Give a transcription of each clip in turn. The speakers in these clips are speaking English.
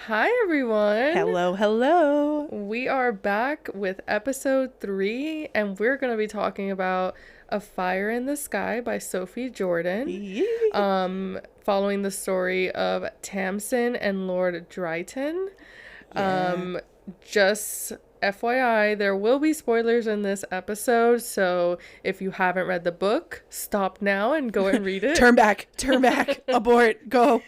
Hi, everyone. Hello, hello. We are back with episode 3, and we're going to be talking about A Fire in the Sky by Sophie Jordan, following the story of Tamsin and Lord Dryton. Yeah. Just FYI, there will be spoilers in this episode, so if you haven't read the book, stop now and go and read it. Turn back, abort, go.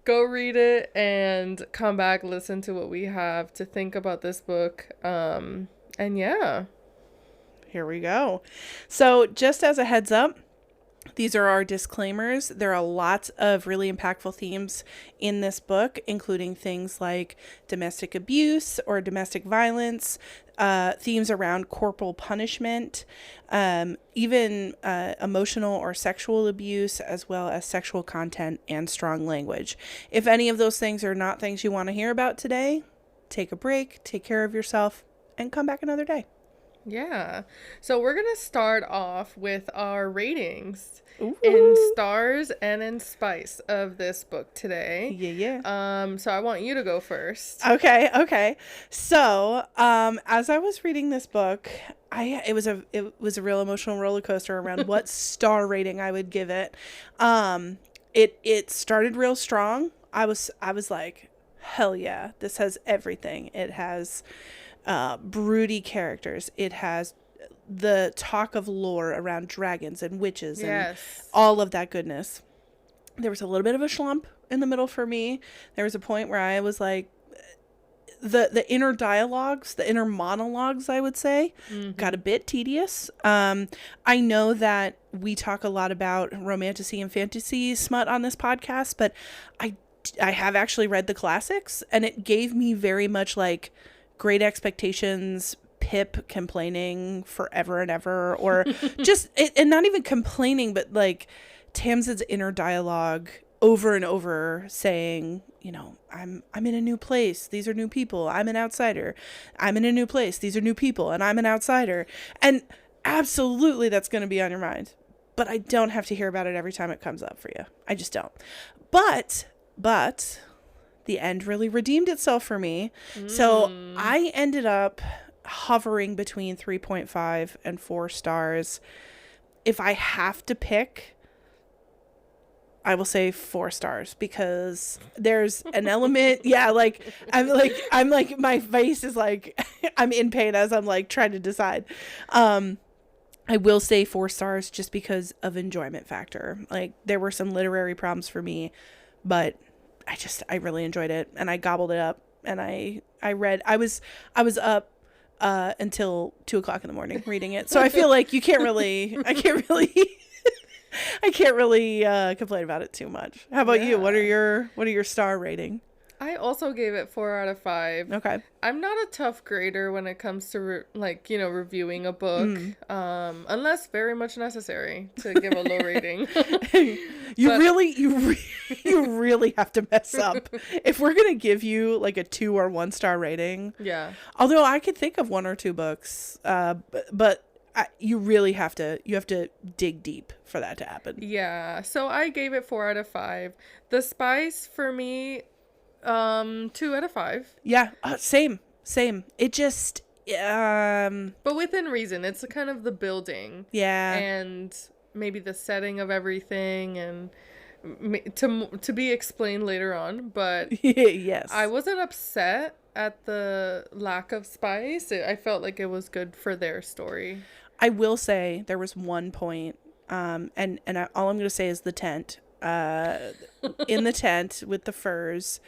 Go read it and come back, listen to what we have to think about this book. And yeah. Here we go. So just as a heads up, these are our disclaimers. There are lots of really impactful themes in this book, including things like domestic abuse or domestic violence, themes around corporal punishment, even emotional or sexual abuse, as well as sexual content and strong language. If any of those things are not things you want to hear about today, take a break, take care of yourself, and come back another day. Yeah. So we're going to start off with our ratings Ooh. in stars and in spice of this book today. Yeah. So I want you to go first. Okay. So, as I was reading this book, it was a real emotional roller coaster around what star rating I would give it. It started real strong. I was like, hell yeah, this has everything. It has broody characters. It has the talk of lore around dragons and witches and all of that goodness. There was a little bit of a slump in the middle for me. There was a point where I was like, the inner dialogues, the inner monologues, I would say, got a bit tedious. I know that we talk a lot about romantasy and fantasy smut on this podcast, but I have actually read the classics, and it gave me very much like Great Expectations, Pip complaining forever and ever, or just and not even complaining, but like Tamsin's inner dialogue over and over saying, you know, I'm in a new place, these are new people, I'm an outsider, I'm in a new place, these are new people, and I'm an outsider. And absolutely that's going to be on your mind, but I don't have to hear about it every time it comes up for you. I just don't. But the end really redeemed itself for me. So I ended up hovering between 3.5 and 4 stars. If I have to pick, I will say 4 stars, because there's an element. Yeah, like I'm like my face is like I'm in pain as I'm like trying to decide. I will say 4 stars just because of enjoyment factor. Like there were some literary problems for me, but I really enjoyed it, and I gobbled it up, and I read. I was up until 2:00 in the morning reading it. So I feel like I can't really complain about it too much. How about you? What are your star rating? I also gave it 4 out of 5. Okay. I'm not a tough grader when it comes to reviewing a book, unless very much necessary to give a low rating. You really have to mess up if we're gonna give you like a 2 or 1 star rating. Yeah. Although I could think of 1 or 2 books, but you really have to dig deep for that to happen. Yeah. So I gave it 4 out of 5. The spice for me, 2 out of 5. Yeah, same. It just but within reason. It's kind of the building, and maybe the setting of everything, and to be explained later on. But yes, I wasn't upset at the lack of spice. I felt like it was good for their story. I will say there was one point, and all I'm going to say is the tent. In the tent with the furs,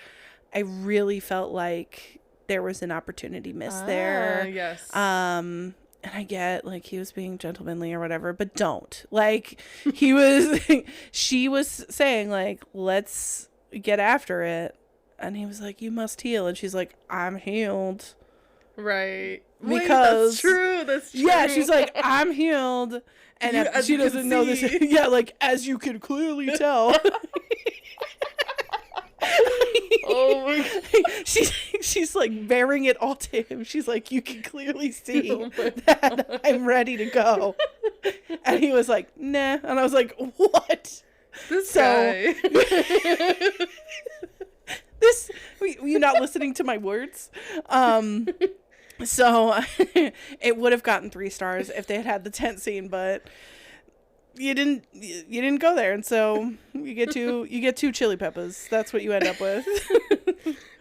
I really felt like there was an opportunity missed there. Yes. And I get like he was being gentlemanly or whatever, but don't. Like he was she was saying like, let's get after it. And he was like, you must heal. And she's like, I'm healed. Right. Because Wait, that's true. Yeah, she's like, I'm healed. And she doesn't know this. Yeah, like, as you can clearly tell. Oh my God. She's like bearing it all to him. She's like, you can clearly see that I'm ready to go. And he was like, nah. And I was like, what? This guy. you not listening to my words? So it would have gotten 3 stars if they had had the tent scene, but you didn't go there, and so you get 2 chili peppers. That's what you end up with.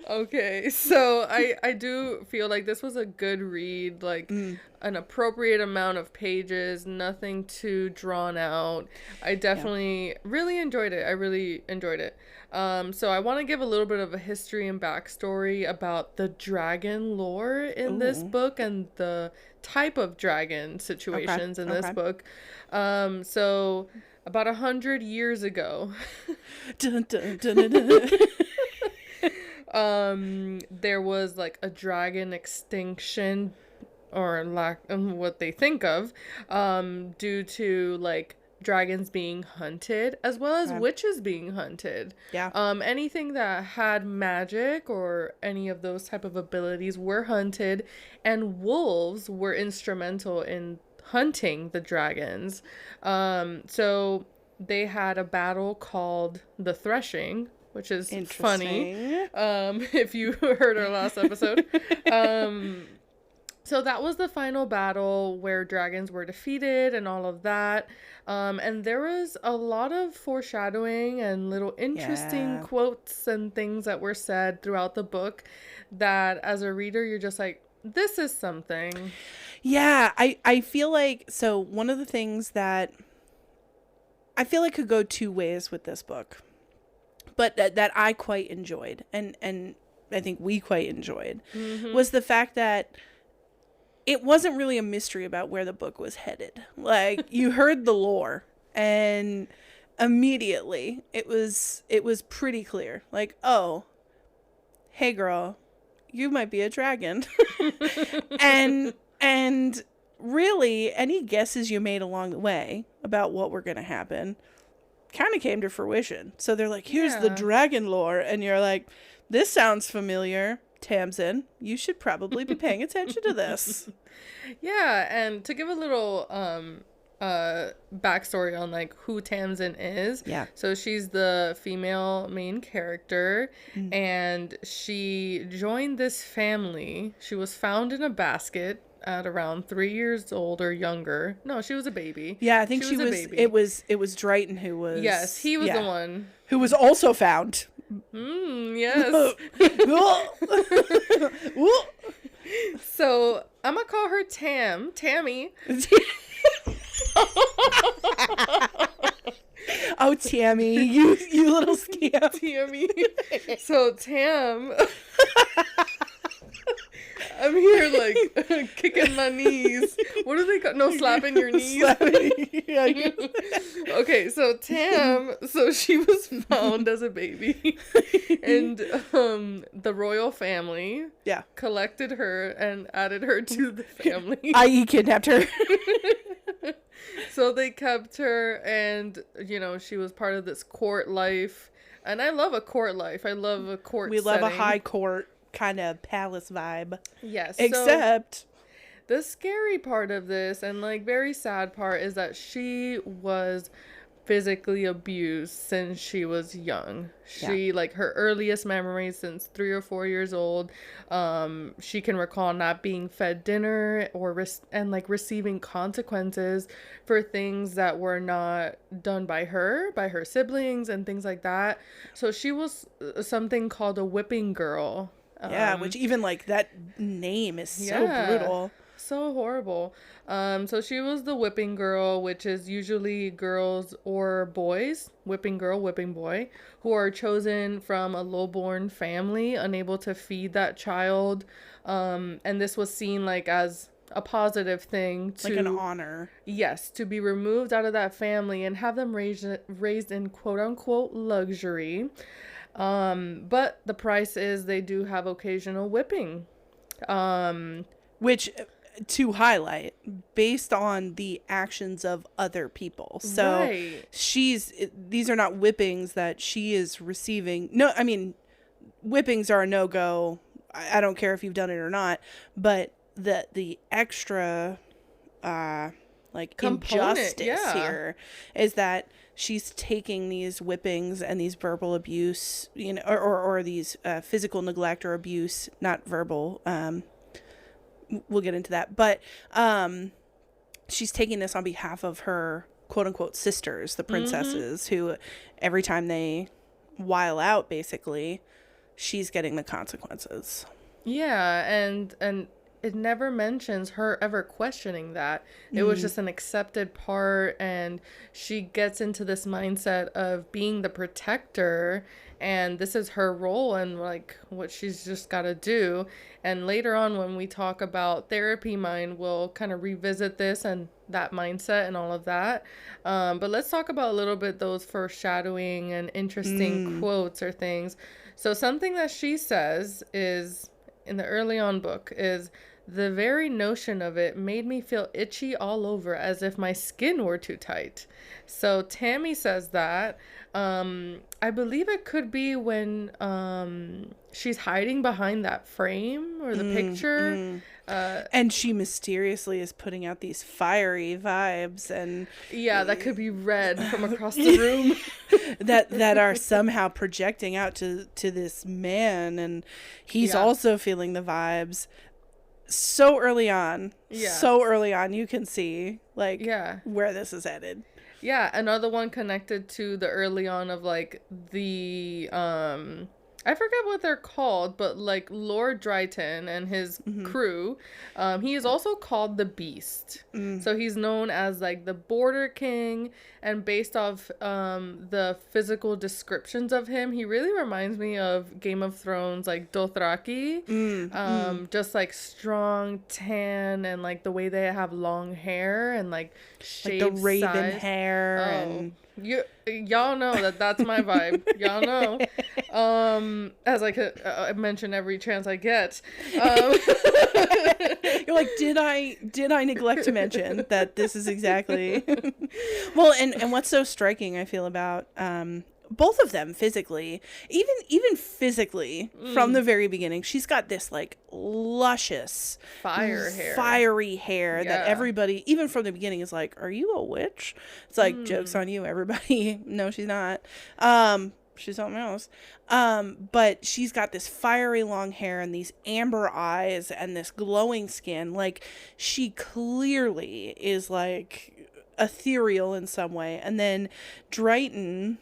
Okay, so I do feel like this was a good read, like an appropriate amount of pages, nothing too drawn out. I definitely really enjoyed it. I really enjoyed it. So I want to give a little bit of a history and backstory about the dragon lore in this book and the type of dragon situations in this book. So about 100 years ago, Dun, dun, dun, dun, dun. there was like a dragon extinction, or lack of what they think of, due to like dragons being hunted as well as witches being hunted. Yeah. Anything that had magic or any of those type of abilities were hunted, and wolves were instrumental in hunting the dragons. So they had a battle called the Threshing, which is funny. If you heard our last episode. So that was the final battle where dragons were defeated and all of that. And there was a lot of foreshadowing and little interesting quotes and things that were said throughout the book that as a reader, you're just like, this is something. Yeah, I feel like, so one of the things that I feel like could go 2 ways with this book, but that I quite enjoyed, and I think we quite enjoyed, was the fact that it wasn't really a mystery about where the book was headed. Like, you heard the lore, and immediately it was pretty clear. Like, oh, hey girl, you might be a dragon. and really, any guesses you made along the way about what were going to happen kind of came to fruition. So they're like, here's the dragon lore, and you're like, this sounds familiar. Tamsin, you should probably be paying attention to this. Yeah, and to give a little backstory on like who Tamsin is. Yeah. So she's the female main character, and she joined this family. She was found in a basket at around 3 years old or younger. No, she was a baby. Yeah, I think she was a baby. It was Drayton who was. Yes, he was the one who was also found. Yes. So I'm gonna call her Tammy. Oh, Tammy, you little scamp. Tammy. So Tam. I'm here like kicking my knees. What do they call? No, slapping your knees. Okay, so Tam, so she was found as a baby, and the royal family collected her and added her to the family. I.e. kidnapped her. So they kept her, and she was part of this court life, and I love a court life. I love a court. We love a high court kind of palace vibe. Yes. Except so the scary part of this and like very sad part is that she was physically abused since she was young. She like her earliest memories since 3 or 4 years old, she can recall not being fed dinner or receiving consequences for things that were not done by her siblings and things like that. So she was something called a whipping girl. Which even like that name is so brutal. So horrible. So she was the whipping girl, which is usually girls or boys, whipping girl, whipping boy, who are chosen from a lowborn family, unable to feed that child. And this was seen like as a positive thing, to like an honor. Yes, to be removed out of that family and have them raised in quote unquote luxury. But the price is they do have occasional whipping. Which, to highlight, based on the actions of other people. So these are not whippings that she is receiving. No, I mean, whippings are a no-go. I don't care if you've done it or not, but the extra injustice here, is that she's taking these whippings and these verbal abuse, or these physical neglect or abuse, not verbal. We'll get into that, but she's taking this on behalf of her quote unquote sisters, the princesses, who every time they while out, basically, she's getting the consequences. Yeah, and it never mentions her ever questioning that. It was just an accepted part, and she gets into this mindset of being the protector, and this is her role and like what she's just got to do. And later on, when we talk about therapy mind, we'll kind of revisit this and that mindset and all of that. But let's talk about a little bit those foreshadowing and interesting quotes or things. So something that she says is, in the early on book, is, the very notion of it made me feel itchy all over, as if my skin were too tight. So Tammy says that. I believe it could be when she's hiding behind that frame or the picture. And she mysteriously is putting out these fiery vibes, and yeah, that could be read from across the room. that are somehow projecting out to this man, and he's also feeling the vibes. So early on, you can see where this is headed. Yeah, another one connected to the early on of like the I forget what they're called, but like Lord Dryton and his crew, he is also called the Beast. So he's known as like the Border King, and based off the physical descriptions of him, he really reminds me of Game of Thrones, like Dothraki. Just like strong, tan, and like the way they have long hair and like shaved like the raven sides. hair. And y'all know that's my vibe. Y'all know. As I mention every chance I get. You're like, did I neglect to mention that this is exactly well, and what's so striking, I feel, about both of them physically, even physically, from the very beginning, she's got this like luscious fiery hair that everybody, even from the beginning, is like, are you a witch? It's like, joke's on you, everybody. No, she's not. She's something else. But she's got this fiery long hair and these amber eyes and this glowing skin. Like, she clearly is like ethereal in some way. And then Drayton,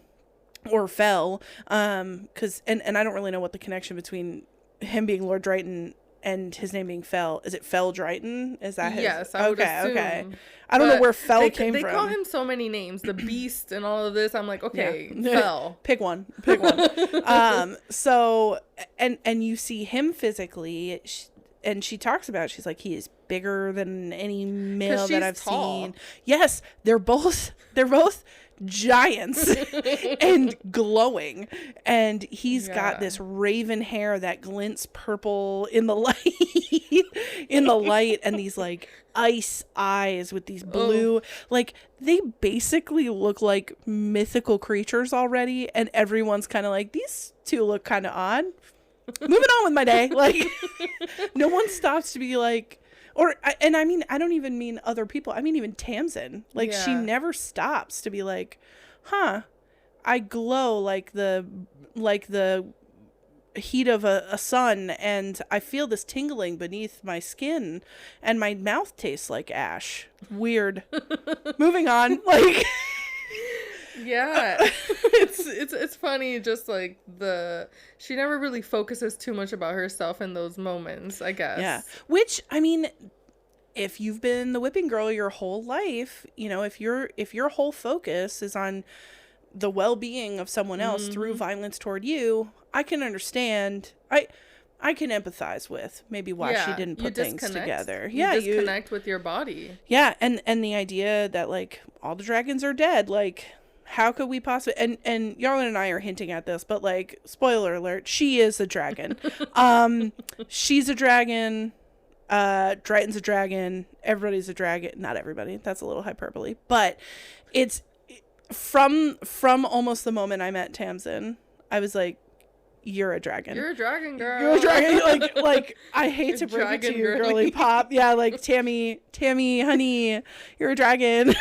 or Fell, because and I don't really know what the connection between him being Lord Drayton and his name being Fell. Is it Fell Drayton? Is that his? Yes, I would assume. Okay. I don't know where Fell came from. They call him so many names, the Beast and all of this. I'm like, okay, Fell. Pick one. So, and you see him physically, and she talks about, she's like, he is bigger than any male that I've seen. Yes, they're both giants and glowing, and he's got this raven hair that glints purple in the light, and these like ice eyes with these blue, like, they basically look like mythical creatures already, and everyone's kind of like, these two look kind of odd. Moving on with my day. Like, no one stops to be like, and I mean, I don't even mean other people. I mean, even Tamsin. Like, she never stops to be like, huh, I glow like the heat of a sun, and I feel this tingling beneath my skin, and my mouth tastes like ash. Weird. Moving on. Like, yeah, it's funny, just like she never really focuses too much about herself in those moments, I guess. Yeah, which, I mean, if you've been the whipping girl your whole life, you know, if your whole focus is on the well-being of someone else through violence toward you, I can understand. I can empathize with maybe why she didn't put things together. You disconnect with your body. Yeah, and the idea that like all the dragons are dead, like, how could we possibly, and Yarlin and I are hinting at this, but like, spoiler alert, she is a dragon. She's a dragon. Drayton's a dragon. Everybody's a dragon. Not everybody. That's a little hyperbole, but it's from almost the moment I met Tamsin, I was like, you're a dragon. You're a dragon, girl. You're a dragon. Like I hate to break it to you, girly pop. Yeah, like Tammy, honey, you're a dragon.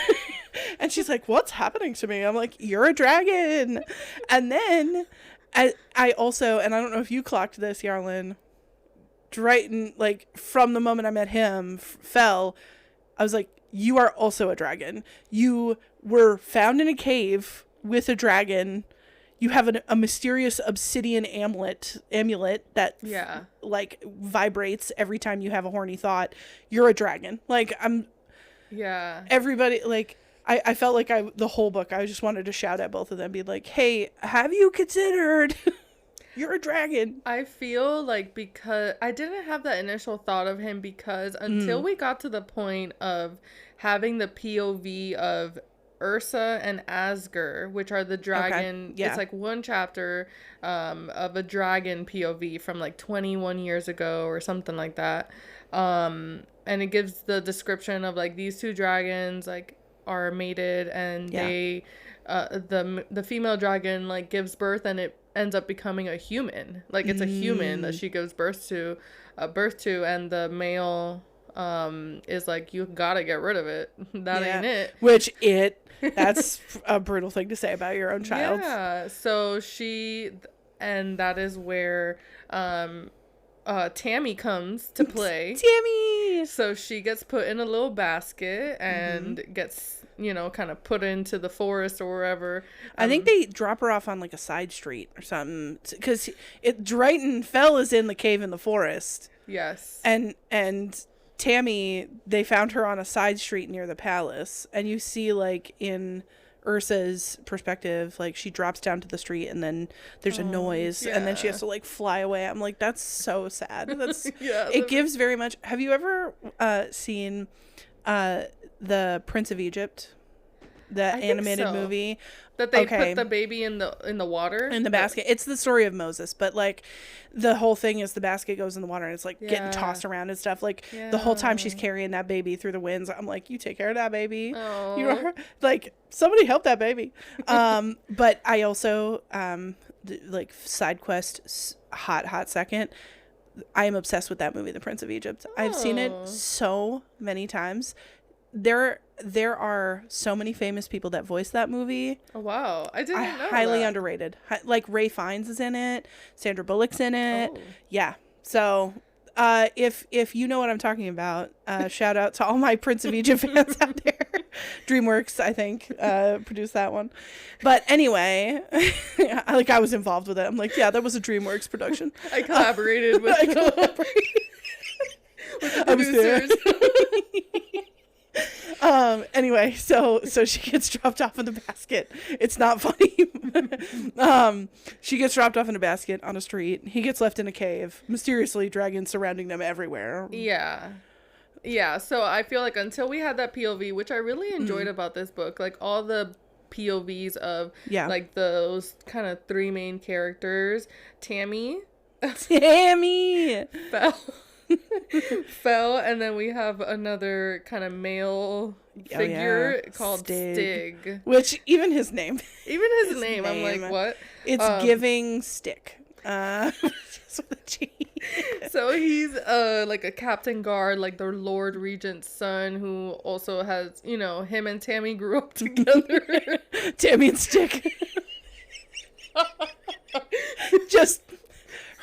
And she's like, what's happening to me? I'm like, you're a dragon. And then I also, and I don't know if you clocked this, Yarlin, Drayton, like from the moment I met him, fell, I was like, you are also a dragon. You were found in a cave with a dragon. You have a mysterious obsidian amulet that like vibrates every time you have a horny thought. You're a dragon. Like everybody, like I felt like the whole book I just wanted to shout at both of them, be like, hey, have you considered you're a dragon? I feel like, because I didn't have that initial thought of him, because until we got to the point of having the POV of Ursa and Asger, which are the dragon. Okay. Yeah. It's like one chapter of a dragon POV from like 21 years ago or something like that. And it gives the description of like these two dragons like are mated, and they the female dragon like gives birth, and it ends up becoming a human. Like it's a human that she gives birth to, and the male is like, you gotta get rid of it. That ain't it. That's a brutal thing to say about your own child. Yeah. So and that is where Tammy comes to play. Tammy! So she gets put in a little basket and gets, kind of put into the forest or wherever. I think they drop her off on like a side street or something, because Drayton Fell is in the cave in the forest. Yes. And Tammy, they found her on a side street near the palace, and you see like in Ursa's perspective, like she drops down to the street, and then there's a noise, and then she has to like fly away. I'm like, that's so sad. That's it gives very much. Have you ever seen the Prince of Egypt, the animated movie that they put the baby in the water, in the basket? It's the story of Moses, but like the whole thing is the basket goes in the water, and it's like getting tossed around and stuff. Like the whole time she's carrying that baby through the winds, I'm like, you take care of that baby. You are like, somebody help that baby. But I also like side quest, hot second, I am obsessed with that movie, The Prince of Egypt. I've seen it so many times. There are so many famous people that voice that movie. Oh, wow. I didn't know highly that. Underrated. Like Ray Fiennes is in it. Sandra Bullock's in it. Oh. Yeah. So if you know what I'm talking about, shout out to all my Prince of Egypt fans out there. DreamWorks, I think, produced that one. But anyway, I was involved with it. I'm like, yeah, that was a DreamWorks production. I collaborated with the producers. Anyway, so she gets dropped off in the basket. It's not funny. She gets dropped off in a basket on a street. He gets left in a cave. Mysteriously, dragons surrounding them everywhere. Yeah, so I feel like until we had that POV, which I really enjoyed about this book, like all the POVs of like those kind of three main characters, Tammy Fell, and then we have another kind of male figure called Stig. Which even his name, I'm like, what? It's giving Stick. So he's like a captain guard, like the Lord Regent's son, who also has, him and Tammy grew up together. Tammy and Stick. Just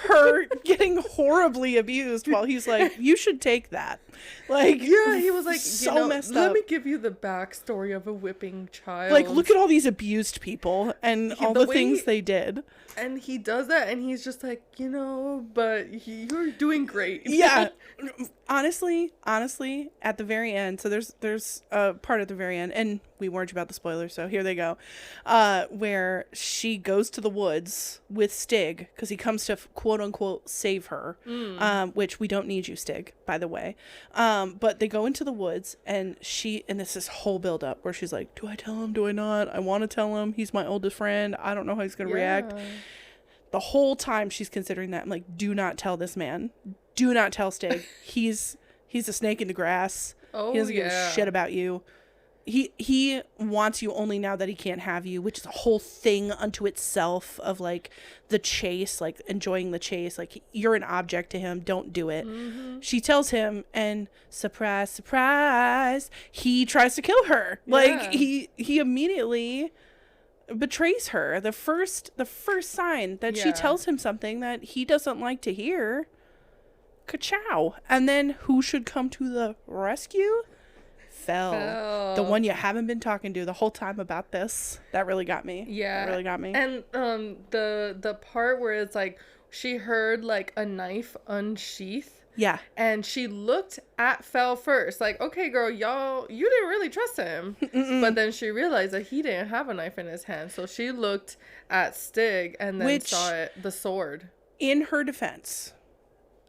her getting horribly abused while he's like, you should take that. Like, yeah, he was like, so messed up. Let me give you the backstory of a whipping child. Like, look at all these abused people and all the things they did. And he does that, and he's just like, but you're doing great. Yeah. Honestly, at the very end, so there's a part at the very end, and we warned you about the spoilers, so here they go, where she goes to the woods with Stig, because he comes to quote-unquote save her, which we don't need you, Stig, by the way. But they go into the woods, and it's this whole build-up where she's like, do I tell him? Do I not? I want to tell him. He's my oldest friend. I don't know how he's going to react. The whole time she's considering that. I'm like, do not tell this man. Do not tell Stig. He's a snake in the grass. He doesn't give a shit about you. he wants you only now that he can't have you, which is a whole thing unto itself of like the chase, like enjoying the chase, like you're an object to him, don't do it. She tells him, and surprise, surprise, he tries to kill her. Like he immediately betrays her. The first sign that she tells him something that he doesn't like to hear, ka-chow. And then who should come to the rescue? Fell. The one you haven't been talking to the whole time about this. That really got me. Yeah. That really got me. And the part where it's like she heard like a knife unsheath. Yeah. And she looked at Fell first. Like, okay, girl, you didn't really trust him. But then she realized that he didn't have a knife in his hand. So she looked at Stig and then saw the sword. In her defense,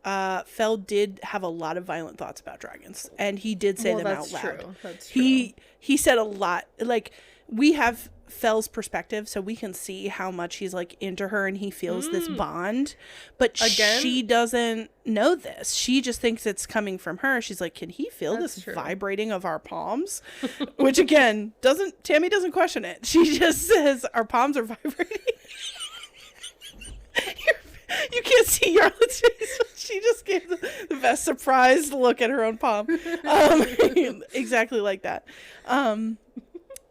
Fell did have a lot of violent thoughts about dragons, and he did say them out loud. That's true. He said a lot. Like, we have Fell's perspective, so we can see how much he's like into her, and he feels this bond. But she doesn't know this. She just thinks it's coming from her. She's like, can he feel this vibrating of our palms? Which again, Tammy doesn't question it. She just says our palms are vibrating. You can't see Yarla's face. She just gave the best surprised look at her own palm. Exactly like that.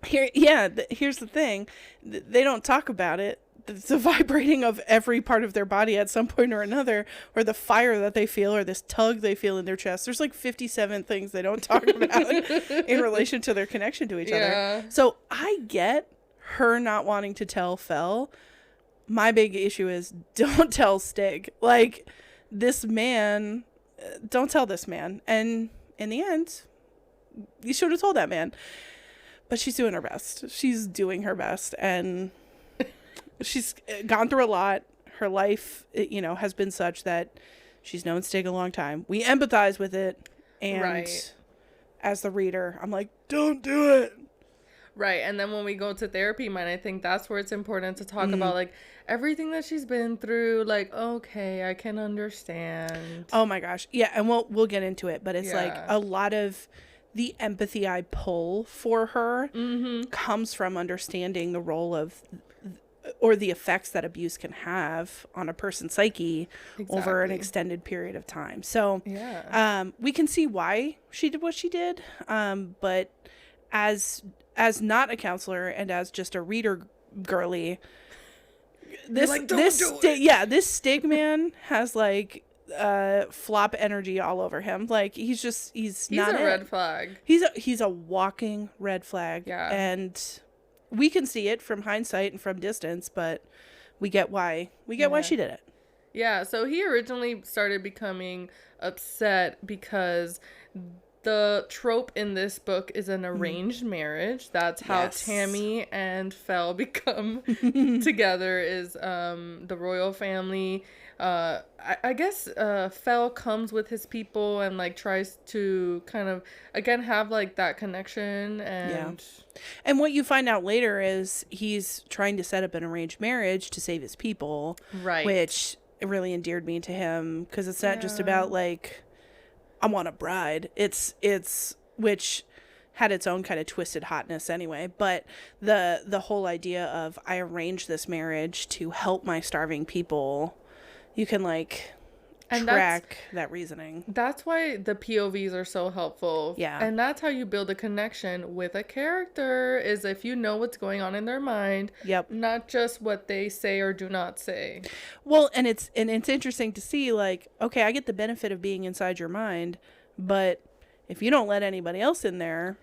Here's the thing. They don't talk about it. The vibrating of every part of their body at some point or another, or the fire that they feel, or this tug they feel in their chest. There's like 57 things they don't talk about in relation to their connection to each other. So I get her not wanting to tell Fell. My big issue is don't tell Stig. Like, this man, don't tell this man. And in the end, you should have told that man. But she's doing her best. She's doing her best. And she's gone through a lot. Her life, has been such that she's known Stig a long time. We empathize with it. And as the reader, I'm like, don't do it. Right. And then when we go to therapy, man, I think that's where it's important to talk about, like, everything that she's been through. Like, okay, I can understand. Oh, my gosh. Yeah, and we'll get into it. But it's like a lot of the empathy I pull for her comes from understanding the role of or the effects that abuse can have on a person's psyche over an extended period of time. So we can see why she did what she did. But as not a counselor and as just a reader girly, this Stig man has like flop energy all over him. Like he's not a red flag. He's a walking red flag. Yeah. And we can see it from hindsight and from distance, but we get why she did it. Yeah, so he originally started becoming upset because the trope in this book is an arranged marriage. That's how Tammy and Fell become together, is the royal family. I guess Fell comes with his people and like tries to kind of again have like that connection. And what you find out later is he's trying to set up an arranged marriage to save his people, right? Which really endeared me to him, because it's not just about like I want a bride. It's which had its own kind of twisted hotness anyway, but the whole idea of I arranged this marriage to help my starving people, you can like track that reasoning. That's why the POVs are so helpful. Yeah. And that's how you build a connection with a character, is if you know what's going on in their mind. Yep. Not just what they say or do not say. Well, and it's interesting to see, like, okay, I get the benefit of being inside your mind, but if you don't let anybody else in there,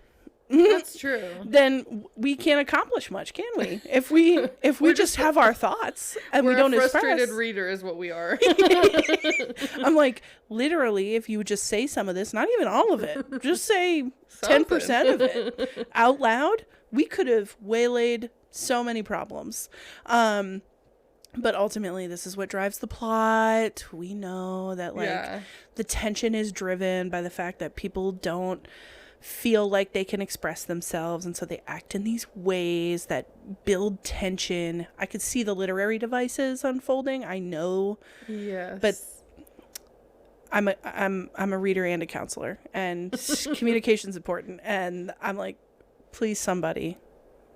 that's true, then we can't accomplish much, can we? If we just have our thoughts and we don't express. We're a frustrated reader is what we are. I'm like, literally, if you would just say some of this, not even all of it, just say 10% of it out loud, we could have waylaid so many problems. But ultimately, this is what drives the plot. We know that like the tension is driven by the fact that people don't feel like they can express themselves, and so they act in these ways that build tension. I could see the literary devices unfolding, I know. Yes. But I'm a reader and a counselor, and communication's important, and I'm like, Please, somebody.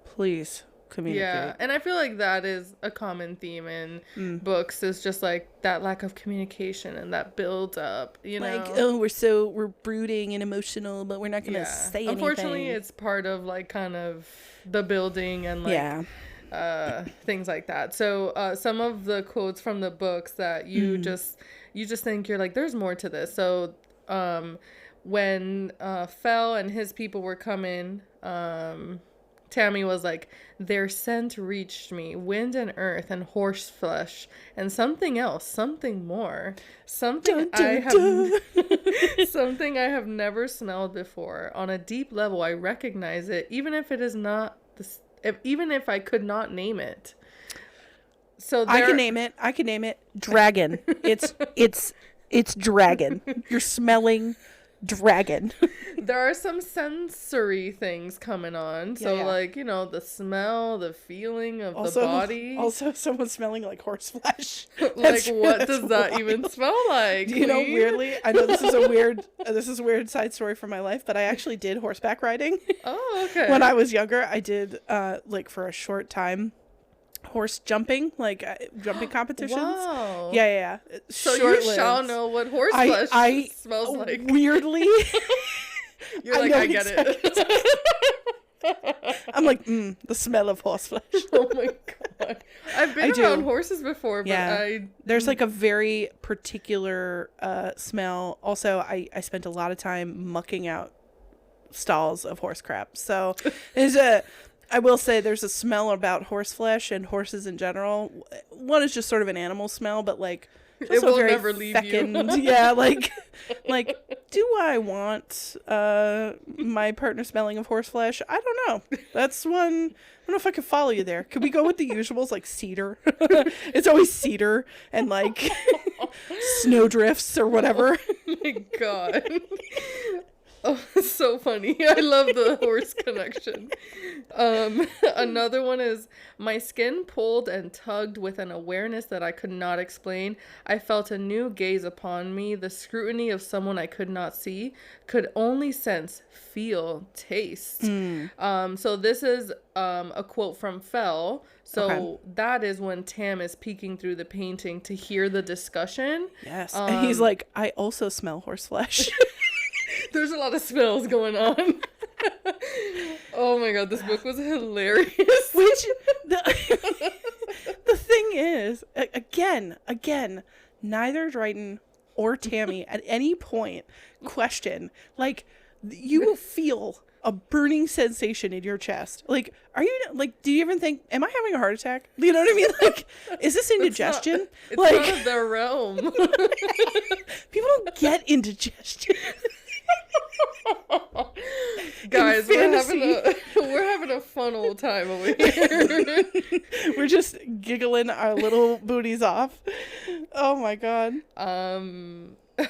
Please communicate. Yeah, and I feel like that is a common theme in books, is just like that lack of communication and that build up, you know? Like, oh, we're brooding and emotional, but we're not going to say Unfortunately, anything. it's part of like kind of the building and like things like that. So some of the quotes from the books that you just think, you're like, there's more to this. So when Fel and his people were coming, Tammy was like, their scent reached me, wind and earth and horse flesh and something else, something more, something something I have never smelled before. On a deep level, I recognize it, even if it is not even if I could not name it. So I can name it. Dragon. It's dragon. You're smelling dragon. There are some sensory things coming on. So like, you know, the smell, the feeling of the body. Also someone smelling like horse flesh. Like, what does that even smell like? Do you know, weirdly, I know this is a weird side story from my life, but I actually did horseback riding. Oh, okay. When I was younger, I did like for a short time horse jumping, like jumping competitions. Wow. Yeah. So you shall know what horse flesh smells like. Weirdly. You're like, I get it. I'm like, the smell of horse flesh. Oh my god. I've been around horses before, but there's like a very particular smell. Also, I spent a lot of time mucking out stalls of horse crap. So I will say there's a smell about horse flesh and horses in general. One is just sort of an animal smell, but like it will never leave you. Yeah, like do I want my partner smelling of horse flesh? I don't know. That's one. I don't know if I could follow you there. Could we go with the usuals, like cedar? It's always cedar and like snowdrifts or whatever. Oh my god. Oh, it's so funny. I love the horse connection. Another one is, my skin pulled and tugged with an awareness that I could not explain. I felt a new gaze upon me, the scrutiny of someone I could not see, could only sense, feel, taste. So this is a quote from Fel. So that is when Tam is peeking through the painting to hear the discussion. Yes. And he's like, I also smell horse flesh. There's a lot of smells going on. Oh my god, this book was hilarious. Which the thing is, again, neither Dryden or Tammy at any point question, like, you will feel a burning sensation in your chest. Like, are you, like, do you even think, am I having a heart attack? You know what I mean? Like, is this indigestion? It's not out of their realm. People don't get indigestion. Guys, we're having a fun old time over here. We're just giggling our little booties off. Oh my god.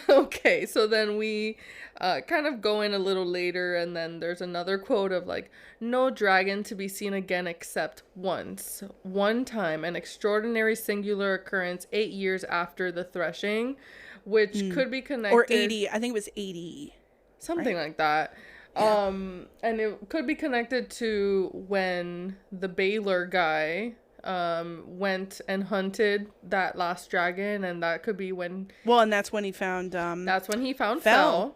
Okay, so then we kind of go in a little later, and then there's another quote of like, no dragon to be seen again except once, one time, an extraordinary singular occurrence 8 years after the threshing, which could be connected, or 80. I think it was 80. Something like that. Yeah. And it could be connected to when the Baylor guy went and hunted that last dragon, and that could be when... Well, and that's when he found... that's when he found Fel.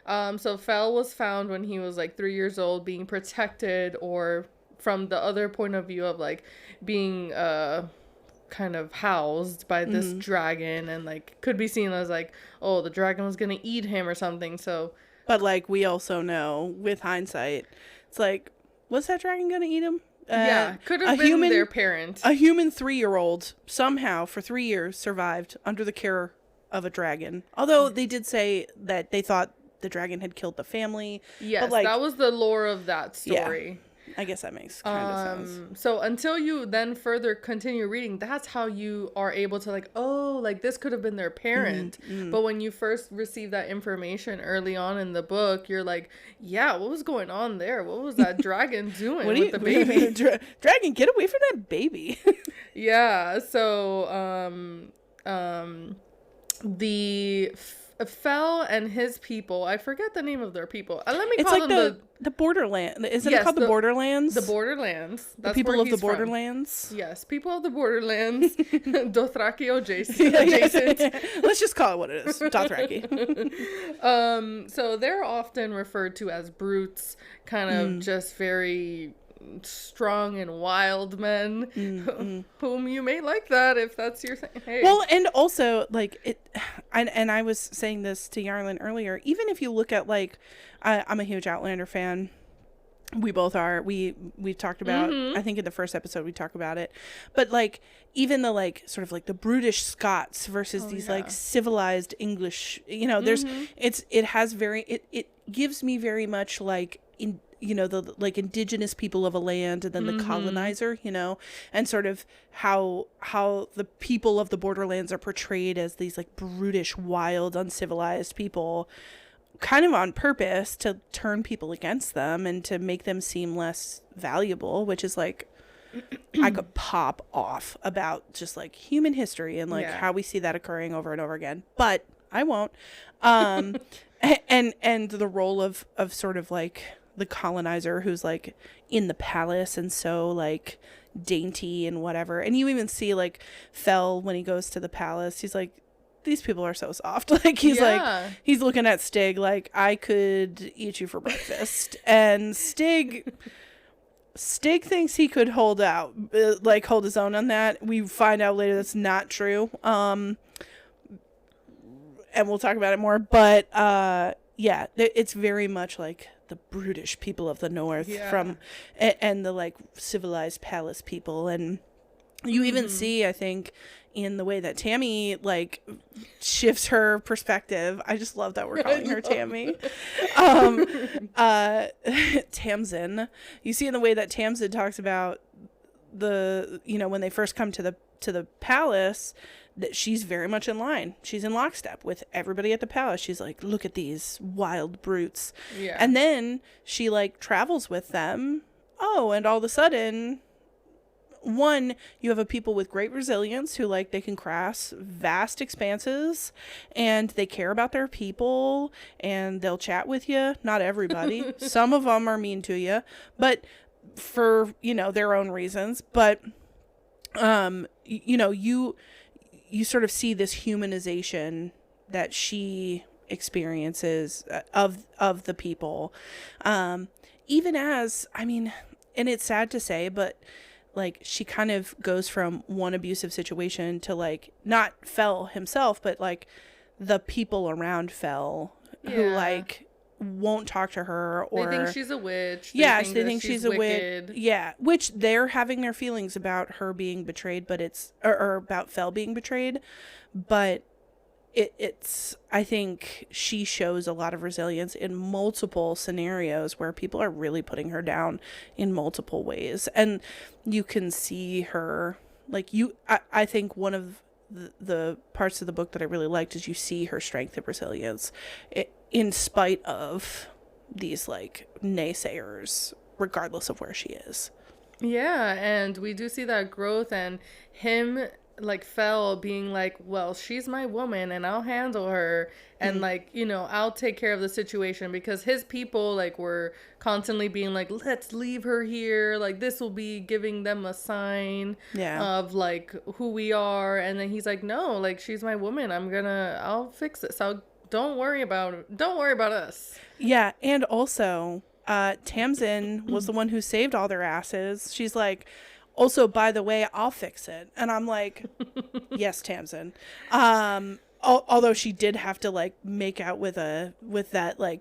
So Fel was found when he was like 3 years old, being protected, or from the other point of view of like being kind of housed by this dragon, and like could be seen as like, oh, the dragon was gonna eat him or something. So... But, like, we also know, with hindsight, it's like, was that dragon going to eat him? Yeah, could have been their parent. A human 3-year-old somehow, for 3 years, survived under the care of a dragon. Although they did say that they thought the dragon had killed the family. Yes, but, like, that was the lore of that story. Yeah. I guess that makes kind of sense. So until you then further continue reading, that's how you are able to like, oh, like this could have been their parent. But when you first receive that information early on in the book, you're like, yeah, what was going on there? What was that dragon doing with the baby? Dragon, get away from that baby. Yeah. So Fel and his people, I forget the name of their people. Let me It's call like them the Borderland. Isn't Yes, it called the Borderlands? the Borderlands. The That's people where of the he's from. Borderlands. Yes, people of the Borderlands. Dothraki adjacent. Let's just call it what it is. Dothraki. So they're often referred to as brutes, kind of just very strong and wild men, whom you may like that if that's your thing. Hey. Well, and also like it, and I was saying this to Yarlin earlier. Even if you look at like, I'm a huge Outlander fan. We both are. We've talked about. I think in the first episode we talked about it, but like even the like sort of like the brutish Scots versus these like civilized English. You know, there's it has very it gives me very much like in. You know, the like indigenous people of a land and then the colonizer, you know, and sort of how the people of the Borderlands are portrayed as these like brutish, wild, uncivilized people, kind of on purpose to turn people against them and to make them seem less valuable, which is like I could pop off about just like human history and like how we see that occurring over and over again, but I won't. And the role of sort of like the colonizer who's like in the palace and so like dainty and whatever, and you even see like Fel when he goes to the palace, he's like, these people are so soft. Like he's like he's looking at Stig like, I could eat you for breakfast. And Stig thinks he could hold his own on that. We find out later that's not true, and we'll talk about it more, but yeah, it's very much like the brutish people of the north from and the like civilized palace people. And you even see, I think, in the way that Tammy like shifts her perspective. I just love that we're calling her Tammy. Tamsin. You see in the way that Tamsin talks about the, you know, when they first come to the palace, that she's very much in line. She's in lockstep with everybody at the palace. She's like, look at these wild brutes. Yeah. And then she like travels with them. Oh, and all of a sudden, one, you have a people with great resilience who like they can cross vast expanses and they care about their people and they'll chat with you. Not everybody. Some of them are mean to you, but for, you know, their own reasons. But you know, you sort of see this humanization that she experiences of the people. Even as, I mean, and it's sad to say, but like she kind of goes from one abusive situation to like not Fel himself, but like the people around Fel who like won't talk to her, or they think she's a witch. They think she's a witch. Yeah, which they're having their feelings about her being betrayed, but it's or about Fel being betrayed, but it's I think she shows a lot of resilience in multiple scenarios where people are really putting her down in multiple ways, and you can see her like I think one of the parts of the book that I really liked is you see her strength and resilience in spite of these like naysayers, regardless of where she is. Yeah, and we do see that growth, and him like Fel being like, well, she's my woman and I'll handle her, and like, you know, I'll take care of the situation, because his people like were constantly being like, let's leave her here, like this will be giving them a sign of like who we are. And then he's like, no, like she's my woman, I'll fix this, don't worry about us. Yeah, and also Tamsin was the one who saved all their asses. She's like, also, by the way, I'll fix it. And I'm like, yes, Tamsin. Although she did have to like make out with that like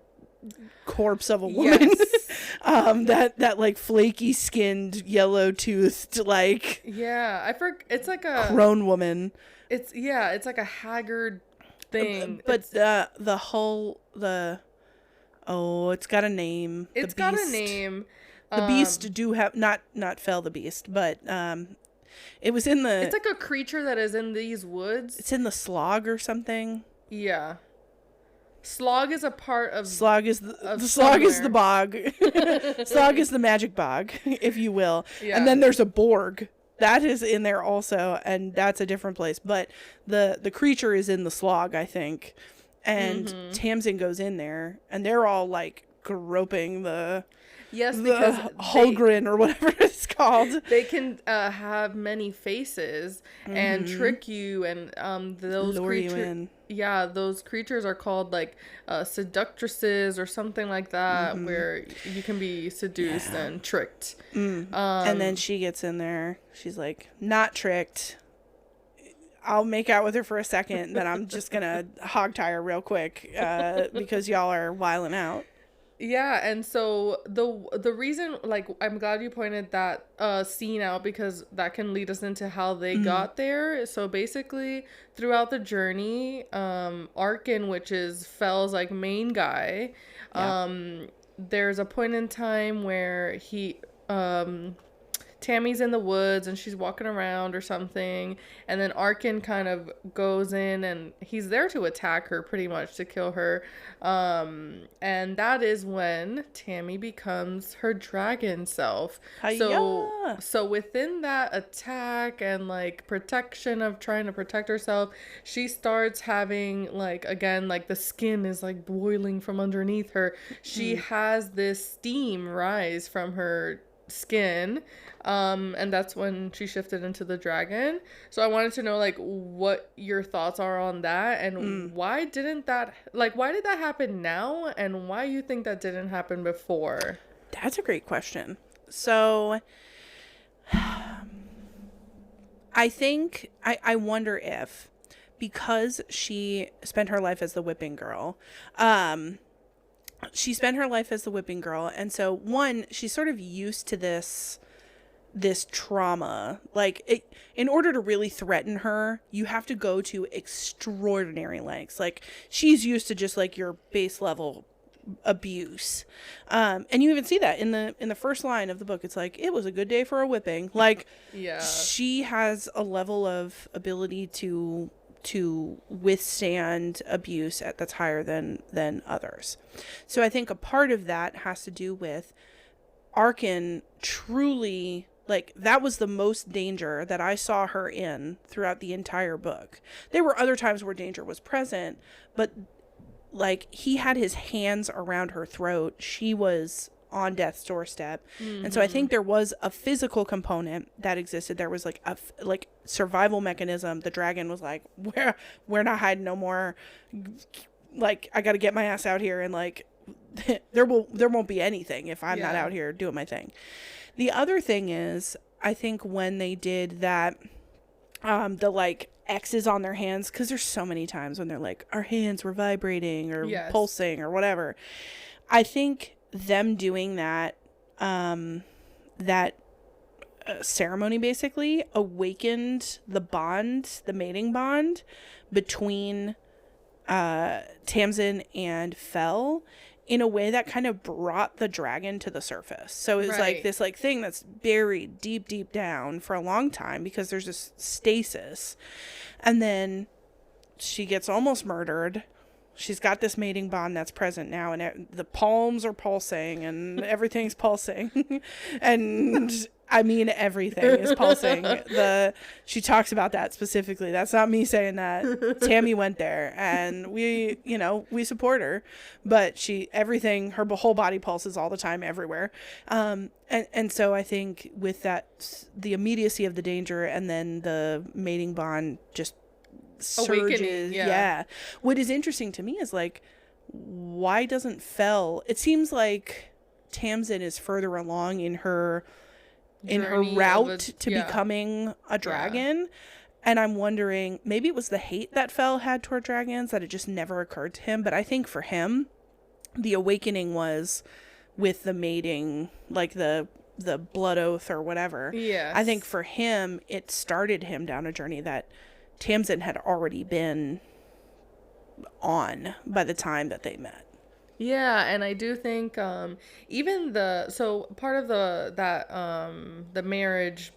corpse of a woman. Yes. that like flaky skinned, yellow toothed, like it's like a crone woman. It's like a haggard thing. But it's got a name. It's got a name. The beast do have not Fel the beast, but it was in the. It's like a creature that is in these woods. It's in the slog or something. Yeah, slog is a part of. Slog is the slog is the bog. Slog is the magic bog, if you will. Yeah. And then there's a Borg that is in there also, and that's a different place. But the creature is in the slog, I think. And Tamsin goes in there, and they're all like groping the because Holgren or whatever it's called. They can have many faces and trick you, and those creatures. Yeah, those creatures are called like seductresses or something like that, where you can be seduced and tricked. And then she gets in there. She's like, not tricked. I'll make out with her for a second, then I'm just gonna hog tie her real quick because y'all are wilding out. Yeah, and so the reason, like, I'm glad you pointed that scene out, because that can lead us into how they got there. So basically, throughout the journey, Arkin, which is Fell's like main guy, there's a point in time where Tammy's in the woods and she's walking around or something, and then Arkin kind of goes in and he's there to attack her, pretty much to kill her, and that is when Tammy becomes her dragon self. So within that attack and like protection of trying to protect herself, she starts having like, again, like the skin is like boiling from underneath her. She has this steam rise from her skin, and that's when she shifted into the dragon. So I wanted to know like what your thoughts are on that, and why did that happen now, and why you think that didn't happen before? That's a great question. So I think I wonder if, because she spent her life as the whipping girl, and so one, she's sort of used to this trauma. Like, in order to really threaten her, you have to go to extraordinary lengths. Like, she's used to just like your base level abuse, and you even see that in the first line of the book. It's like, it was a good day for a whipping. Like, she has a level of ability to withstand abuse that's higher than others. So I think a part of that has to do with Arkin truly, like, that was the most danger that I saw her in throughout the entire book. There were other times where danger was present, but like, he had his hands around her throat. She was on death's doorstep. And so I think there was a physical component that existed. There was like a survival mechanism. The dragon was like, we're not hiding no more. Like, I got to get my ass out here, and like there won't be anything if I'm not out here doing my thing. The other thing is, I think when they did that, the like X's on their hands, because there's so many times when they're like, our hands were vibrating or pulsing or whatever. I think them doing that ceremony basically awakened the mating bond between Tamsin and Fell in a way that kind of brought the dragon to the surface. So it was like this like thing that's buried deep down for a long time, because there's this stasis, and then she gets almost murdered. She's got this mating bond that's present now, and the palms are pulsing and everything's pulsing. And I mean, everything is pulsing. She talks about that specifically. That's not me saying that. Tammy went there, and we support her, but her whole body pulses all the time, everywhere. And so I think with that, the immediacy of the danger, and then the mating bond just surges. What is interesting to me is like, why doesn't Fell? It seems like Tamsin is further along in her route to becoming a dragon, and I'm wondering, maybe it was the hate that Fell had toward dragons that it just never occurred to him. But I think for him, the awakening was with the mating, like the blood oath or whatever. I think for him, it started him down a journey that Tamsin had already been on by the time that they met. Yeah, and I do think even part of the marriage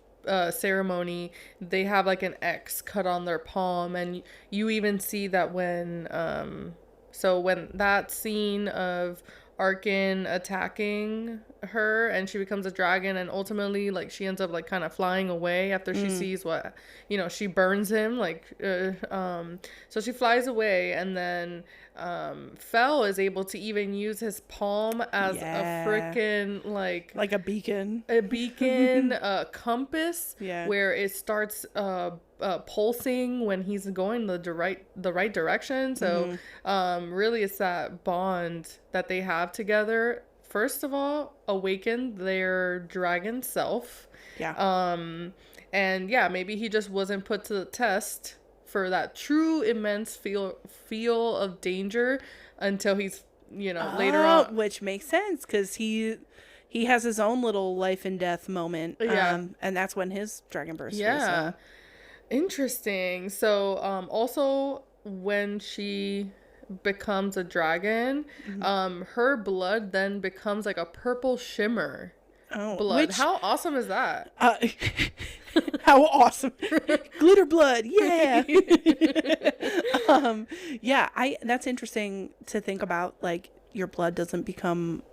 ceremony, they have like an X cut on their palm, and you even see that when that scene of Arkin attacking her, and she becomes a dragon, and ultimately like she ends up like kind of flying away after she sees what, you know, she burns him like so she flies away, and then Fel is able to even use his palm as a freaking like a beacon, a compass, where it starts pulsing when he's going the right direction. So really it's that bond that they have together. First of all, awaken their dragon self. And yeah, maybe he just wasn't put to the test for that true immense feel of danger until he's, you know, later on, which makes sense because he has his own little life and death moment, and that's when his dragon burst. So. Interesting. So also when she becomes a dragon, her blood then becomes like a purple shimmer blood. How awesome is that? How awesome. Glitter blood, yeah. That's interesting to think about, like your blood doesn't become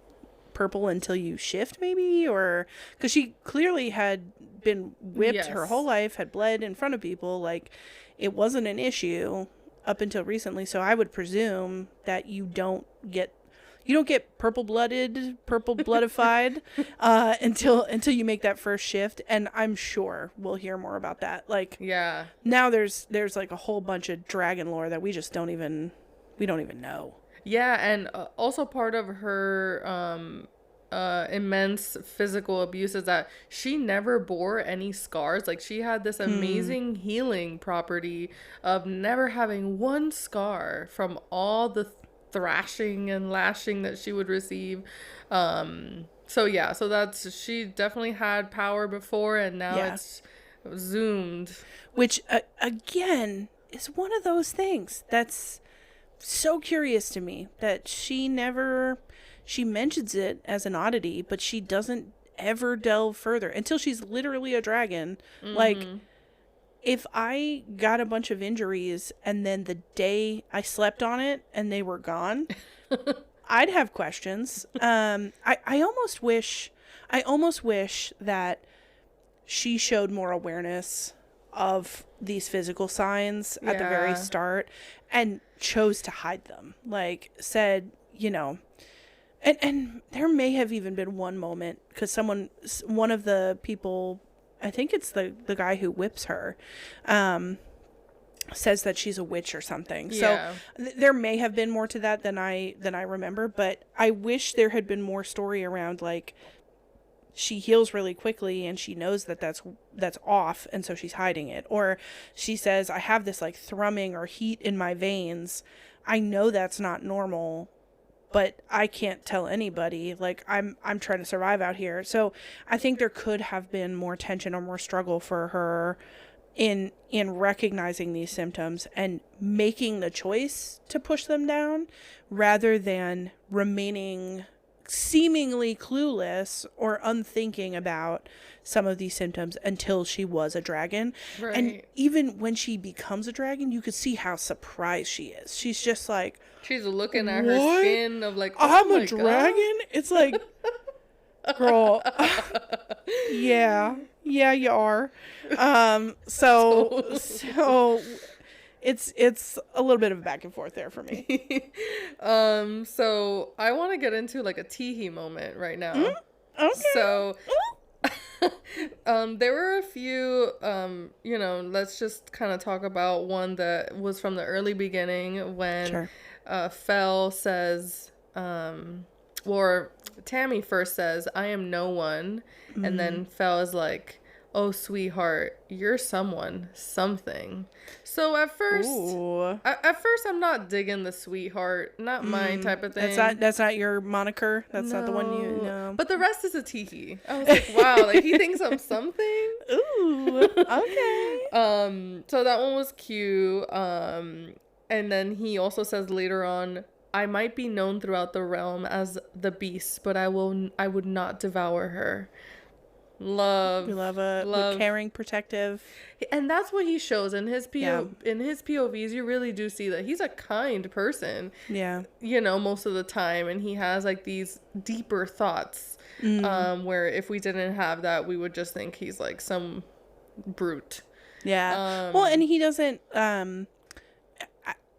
purple until you shift, maybe, or because she clearly had been whipped her whole life, had bled in front of people, like it wasn't an issue up until recently. So I would presume that you don't get purple bloodified until you make that first shift. And I'm sure we'll hear more about that. Like now there's like a whole bunch of dragon lore that we don't even know. Yeah, and also part of her immense physical abuse is that she never bore any scars. Like she had this amazing healing property of never having one scar from all the thrashing and lashing that she would receive. So that's, she definitely had power before, and now it's zoomed. Which again is one of those things that's so curious to me, that she mentions it as an oddity, but she doesn't ever delve further until she's literally a dragon. Like if I got a bunch of injuries and then the day I slept on it and they were gone, I'd have questions. I almost wish that she showed more awareness of these physical signs at the very start and chose to hide them. Like said, you know, and there may have even been one moment because one of the people, I think it's the guy who whips her, says that she's a witch or something. So there may have been more to that than I remember, but I wish there had been more story around, like she heals really quickly and she knows that that's off, and so she's hiding it. Or she says, I have this like thrumming or heat in my veins. I know that's not normal, but I can't tell anybody. Like I'm trying to survive out here. So I think there could have been more tension or more struggle for her in recognizing these symptoms and making the choice to push them down, rather than remaining seemingly clueless or unthinking about some of these symptoms until she was a dragon. Right. And even when she becomes a dragon, you could see how surprised she is. She's just like, she's looking at her skin of like, I'm a dragon? God? It's like, girl, yeah, you are. So it's a little bit of back and forth there for me. So I want to get into like a teehee moment right now. Okay. So there were a few, let's just kind of talk about one that was from the early beginning when Fel says, or Tammy first says, I am no one. Mm-hmm. And then Fel is like, oh, sweetheart, you're something. So at first I'm not digging the sweetheart, not my type of thing. That's not your moniker. That's not the one you know. But the rest is a teehee. I was like, wow, like he thinks I'm something. Ooh, okay. So that one was cute. And then he also says later on, I might be known throughout the realm as the beast, but I would not devour her. Love. We love a caring, protective. And that's what he shows in his in his POVs. You really do see that he's a kind person. Yeah. You know, most of the time, and he has like these deeper thoughts. Where if we didn't have that, we would just think he's like some brute. Yeah. Well, and he doesn't.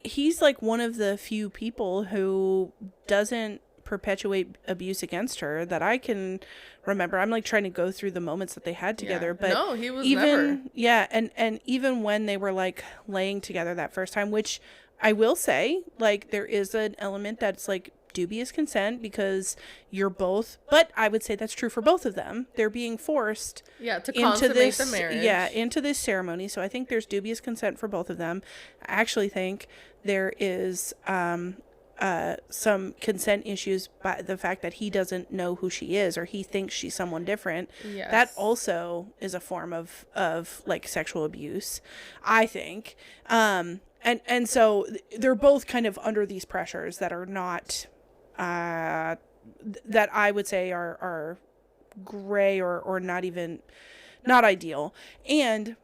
He's like one of the few people who doesn't perpetuate abuse against her that I can remember. I'm like trying to go through the moments that they had together, but no, he was never. Yeah, and even when they were like laying together that first time, which I will say, like there is an element that's like dubious consent because you're both, but I would say that's true for both of them. They're being forced to consummate the marriage. Yeah, into this ceremony. So I think there's dubious consent for both of them. I actually think there is some consent issues by the fact that he doesn't know who she is or he thinks she's someone different. Yes. That also is a form of like sexual abuse, I think. And so they're both kind of under these pressures that are not that I would say are gray or not ideal. And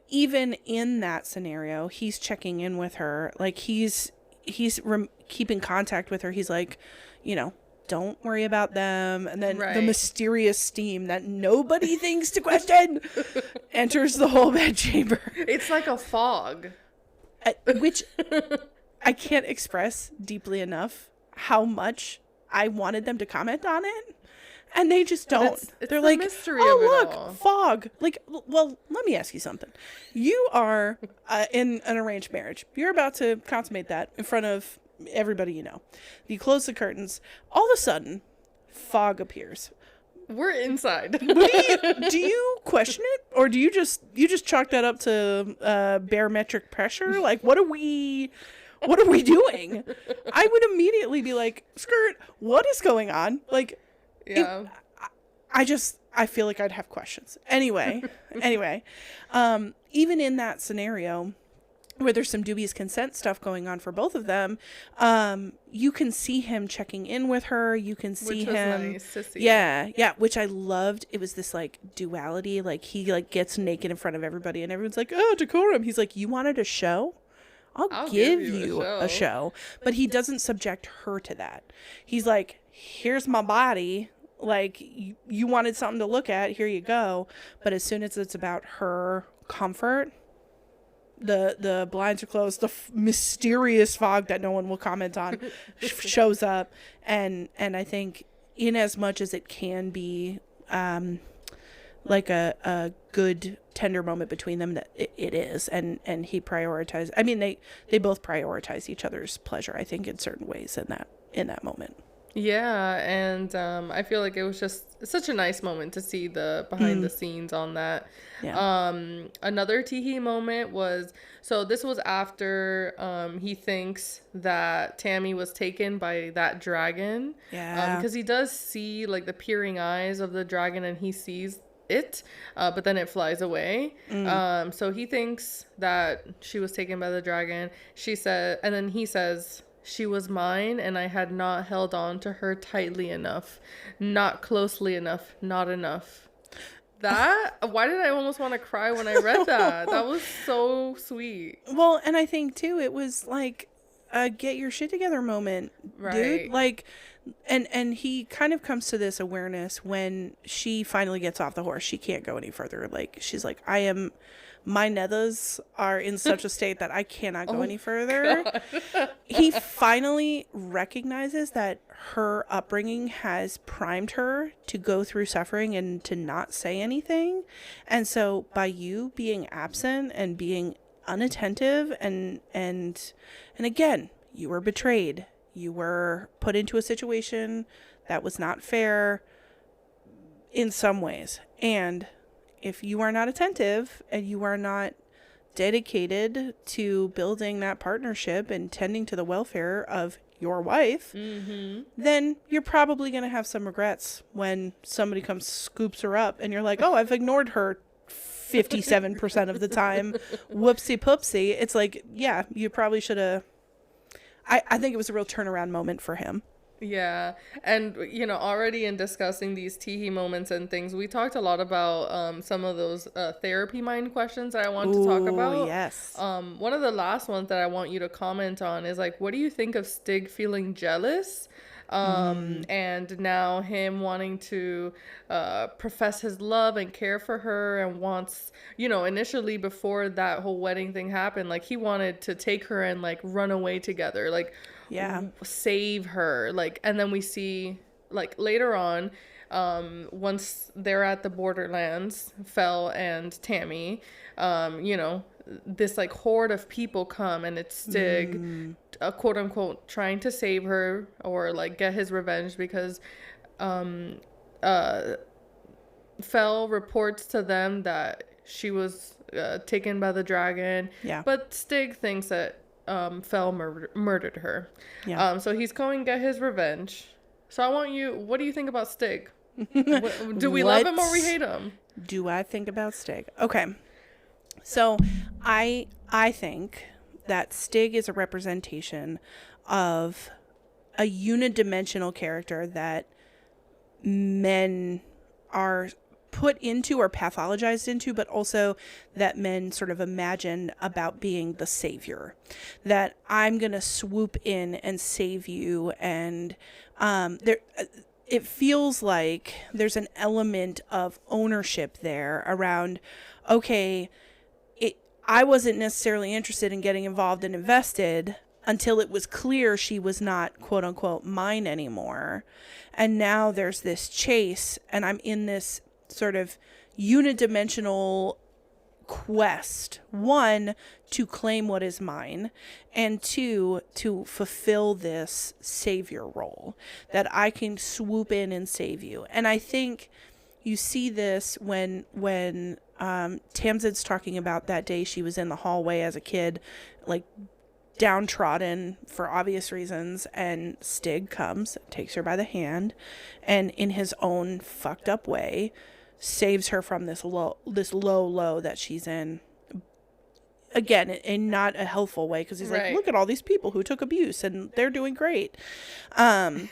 even in that scenario, he's checking in with her. Like he's keeping contact with her. He's like, you know, don't worry about them. And then the mysterious steam that nobody thinks to question enters the whole bedchamber. It's like a fog. Which I can't express deeply enough how much I wanted them to comment on it. And they just don't. It's They're the like, mystery oh, of it look, all. fog. Like, well, let me ask you something. You are in an arranged marriage. You're about to consummate that in front of everybody you know. You close the curtains. All of a sudden, fog appears. We're inside. Do you question it? Or do you just chalk that up to barometric pressure? Like, what are we doing? I would immediately be like, skirt, what is going on? Like, yeah. I feel like I'd have questions. Anyway, even in that scenario where there's some dubious consent stuff going on for both of them, you can see him checking in with her. You can see him. Nice to see. Yeah, which I loved. It was this like duality. Like he like gets naked in front of everybody and everyone's like, oh, decorum. He's like, you wanted a show? I'll give you a show. But he doesn't subject her to that. He's like, here's my body. Like, you wanted something to look at. Here you go. But as soon as it's about her comfort, the blinds are closed. The mysterious fog that no one will comment on shows up. And I think in as much as it can be like a good tender moment between them, that it is, and he prioritized. I mean, they both prioritize each other's pleasure, I think, in certain ways in that moment. Yeah, and I feel like it was just such a nice moment to see the behind the scenes on that. Yeah. Another Teehee moment was, so this was after he thinks that Tammy was taken by that dragon. Yeah. Because he does see like the peering eyes of the dragon and he sees it, but then it flies away. So he thinks that she was taken by the dragon. She said, and then he says, she was mine and I had not held on to her tightly enough, not closely enough, not enough. Why did I almost want to cry when I read that? That was so sweet. Well, and I think too, it was like a get your shit together moment, dude. Like, and he kind of comes to this awareness when she finally gets off the horse. She can't go any further. Like, she's like, my nethers are in such a state that I cannot go any further. He finally recognizes that her upbringing has primed her to go through suffering and to not say anything. And so by you being absent and being unattentive and again, you were betrayed. You were put into a situation that was not fair in some ways. And if you are not attentive and you are not dedicated to building that partnership and tending to the welfare of your wife, then you're probably going to have some regrets when somebody comes, scoops her up, and you're like, oh, I've ignored her 57% of the time. Whoopsie poopsie. It's like, yeah, you probably should have. I think it was a real turnaround moment for him. Yeah. And, already in discussing these teehee moments and things, we talked a lot about some of those therapy mind questions that I want to talk Ooh, about. yes. One of the last ones that I want you to comment on is like, what do you think of Stig feeling jealous? And now him wanting to profess his love and care for her, and wants, initially before that whole wedding thing happened, like he wanted to take her and like run away together, like Yeah. save her, like. And then we see like later on, once they're at the borderlands, Fel and Tammy, this like horde of people come, and it's Stig, quote unquote, trying to save her or like get his revenge, because uh Fel reports to them that she was taken by the dragon. Yeah. But Stig thinks that Fel murdered her. Yeah. So he's going to get his revenge. So I want you, what do you think about Stig? Do we love him or we hate him? Do I think about Stig? Okay. So I think that Stig is a representation of a unidimensional character that men are put into or pathologized into, but also that men sort of imagine about being the savior, that I'm going to swoop in and save you. And it feels like there's an element of ownership there around, okay, I wasn't necessarily interested in getting involved and invested until it was clear she was not, quote unquote, mine anymore. And now there's this chase, and I'm in this sort of unidimensional quest. One, to claim what is mine, and two, to fulfill this savior role, that I can swoop in and save you. And I think you see this when Tamsin's talking about that day she was in the hallway as a kid, like downtrodden for obvious reasons, and Stig comes, takes her by the hand, and in his own fucked up way saves her from this low that she's in. Again, in not a helpful way, because he's like, look at all these people who took abuse and they're doing great. But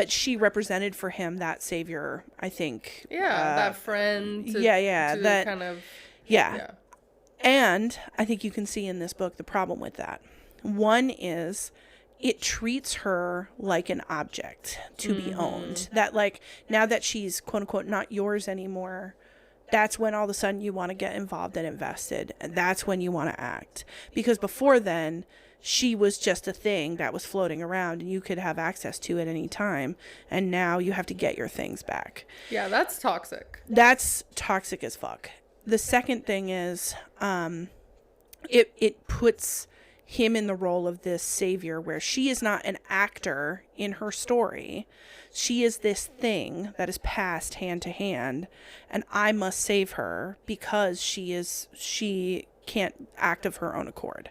she represented for him that savior, I think. Yeah, that friend. That kind of. Yeah. And I think you can see in this book the problem with that. One is it treats her like an object to be owned. That, like, now that she's, quote unquote, not yours anymore, that's when all of a sudden you want to get involved and invested. And that's when you want to act. Because before then, she was just a thing that was floating around and you could have access to at any time. And now you have to get your things back. Yeah, that's toxic. That's toxic as fuck. The second thing is, it puts him in the role of this savior, where she is not an actor in her story. She is this thing that is passed hand to hand, and I must save her because she can't act of her own accord.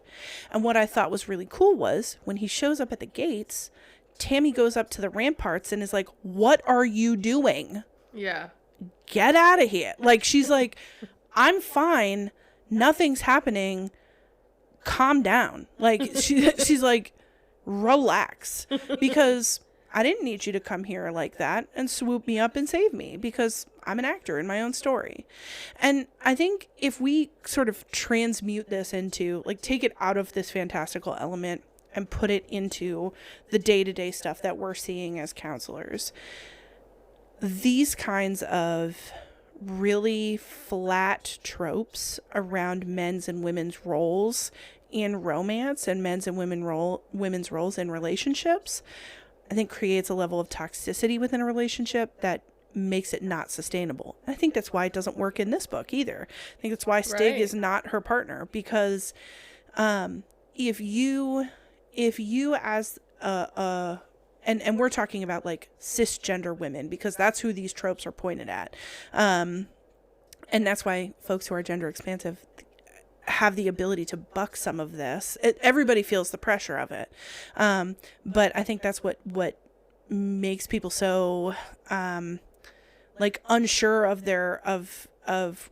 And what I thought was really cool was when he shows up at the gates, Tammy goes up to the ramparts and is like, "What are you doing? Yeah. Get out of here." Like, she's like, "I'm fine. Nothing's happening. Calm down." Like, she's like, relax, because I didn't need you to come here like that and swoop me up and save me, because I'm an actor in my own story. And I think if we sort of transmute this into, like, take it out of this fantastical element and put it into the day-to-day stuff that we're seeing as counselors, these kinds of really flat tropes around men's and women's roles in romance and men's and women's roles in relationships, I think creates a level of toxicity within a relationship that makes it not sustainable. And I think that's why it doesn't work in this book either. I think that's why Stig is not her partner, because if you as and we're talking about like cisgender women, because that's who these tropes are pointed at. And that's why folks who are gender expansive have the ability to buck some of this. Everybody feels the pressure of it. But I think that's what makes people so like unsure of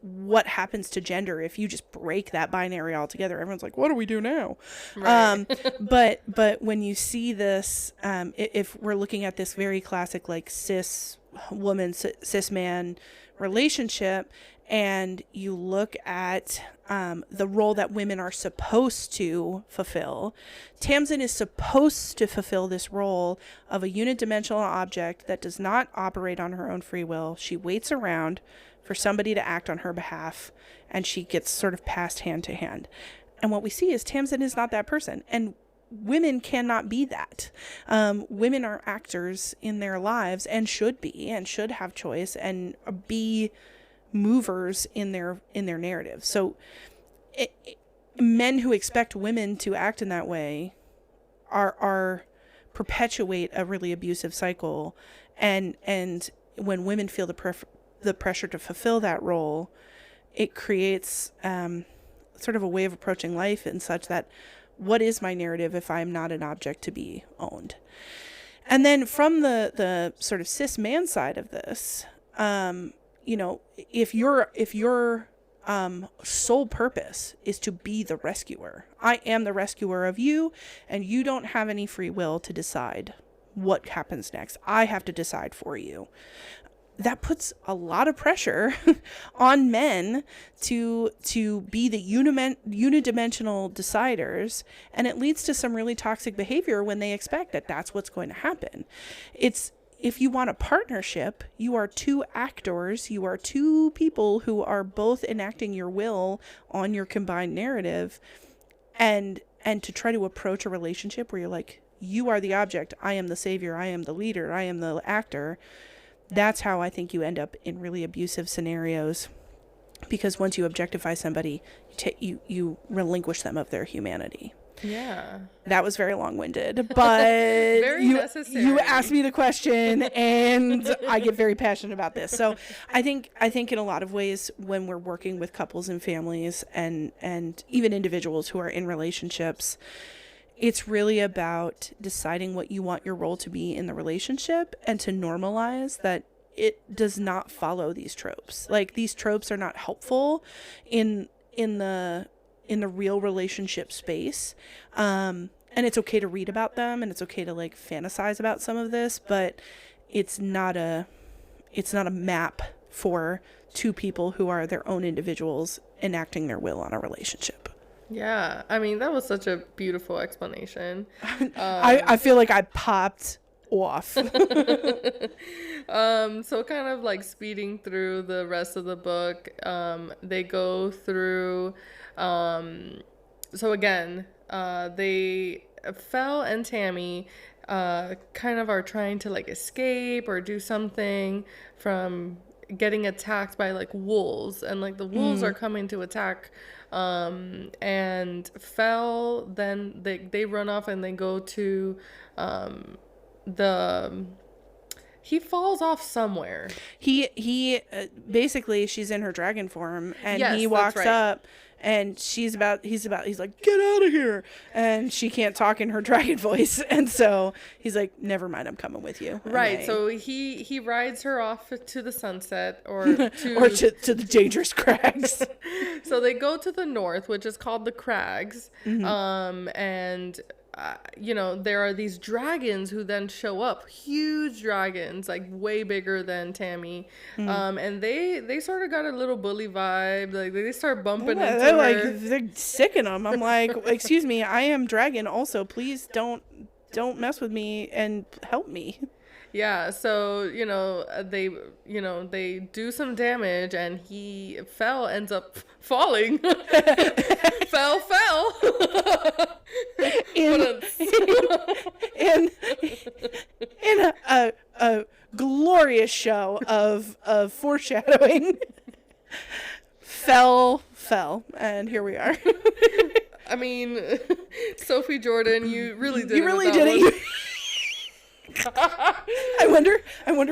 what happens to gender if you just break that binary altogether. Everyone's like, what do we do now? Right. But when you see this, if we're looking at this very classic like cis woman, cis man relationship, and you look at the role that women are supposed to fulfill, Tamsin is supposed to fulfill this role of a unidimensional object that does not operate on her own free will. She waits around for somebody to act on her behalf, and she gets sort of passed hand to hand. And what we see is Tamsin is not that person, and women cannot be that. Women are actors in their lives and should be, and should have choice and be movers in their narrative. So men who expect women to act in that way are perpetuate a really abusive cycle, and when women feel the pressure to fulfill that role, it creates sort of a way of approaching life in such that, what is my narrative if I'm not an object to be owned? And then from the sort of cis man side of this, if your sole purpose is to be the rescuer, I am the rescuer of you, and you don't have any free will to decide what happens next. I have to decide for you. That puts a lot of pressure on men to be the unidimensional deciders, and it leads to some really toxic behavior when they expect that that's what's going to happen. If you want a partnership, you are two actors, you are two people who are both enacting your will on your combined narrative, and to try to approach a relationship where you're like, you are the object, I am the savior, I am the leader, I am the actor. That's how I think you end up in really abusive scenarios, because once you objectify somebody, you relinquish them of their humanity. Yeah. That was very long-winded, but very necessary. You asked me the question, and I get very passionate about this. So I think in a lot of ways, when we're working with couples and families and even individuals who are in relationships, it's really about deciding what you want your role to be in the relationship, and to normalize that it does not follow these tropes. Like, these tropes are not helpful in the real relationship space. And it's okay to read about them, and it's okay to like fantasize about some of this, but it's not a map for two people who are their own individuals enacting their will on a relationship. Yeah, I mean, that was such a beautiful explanation. I feel like I popped off. So kind of like speeding through the rest of the book, they go through, so again, Fae and Tammy kind of are trying to like escape or do something from getting attacked by like wolves, and like the wolves are coming to attack, and Fae, then they run off and they go to he falls off somewhere. He basically, she's in her dragon form, and yes, he walks right. up, and he's like, get out of here, and she can't talk in her dragon voice, and so he's like, never mind, I'm coming with you. Right. So he rides her off to the sunset, or to the dangerous crags. So they go to the north, which is called the Crags, and there are these dragons who then show up, huge dragons, like way bigger than Tammy, and they sort of got a little bully vibe, like they start bumping into her. Like, they're sicking them. I'm like, excuse me, I am dragon also, please don't mess with me and help me. Yeah, so they do some damage, and Fae ends up falling. fell in a glorious show of foreshadowing. fell, and here we are. I mean, Sophie Jordan, you really did it. I wonder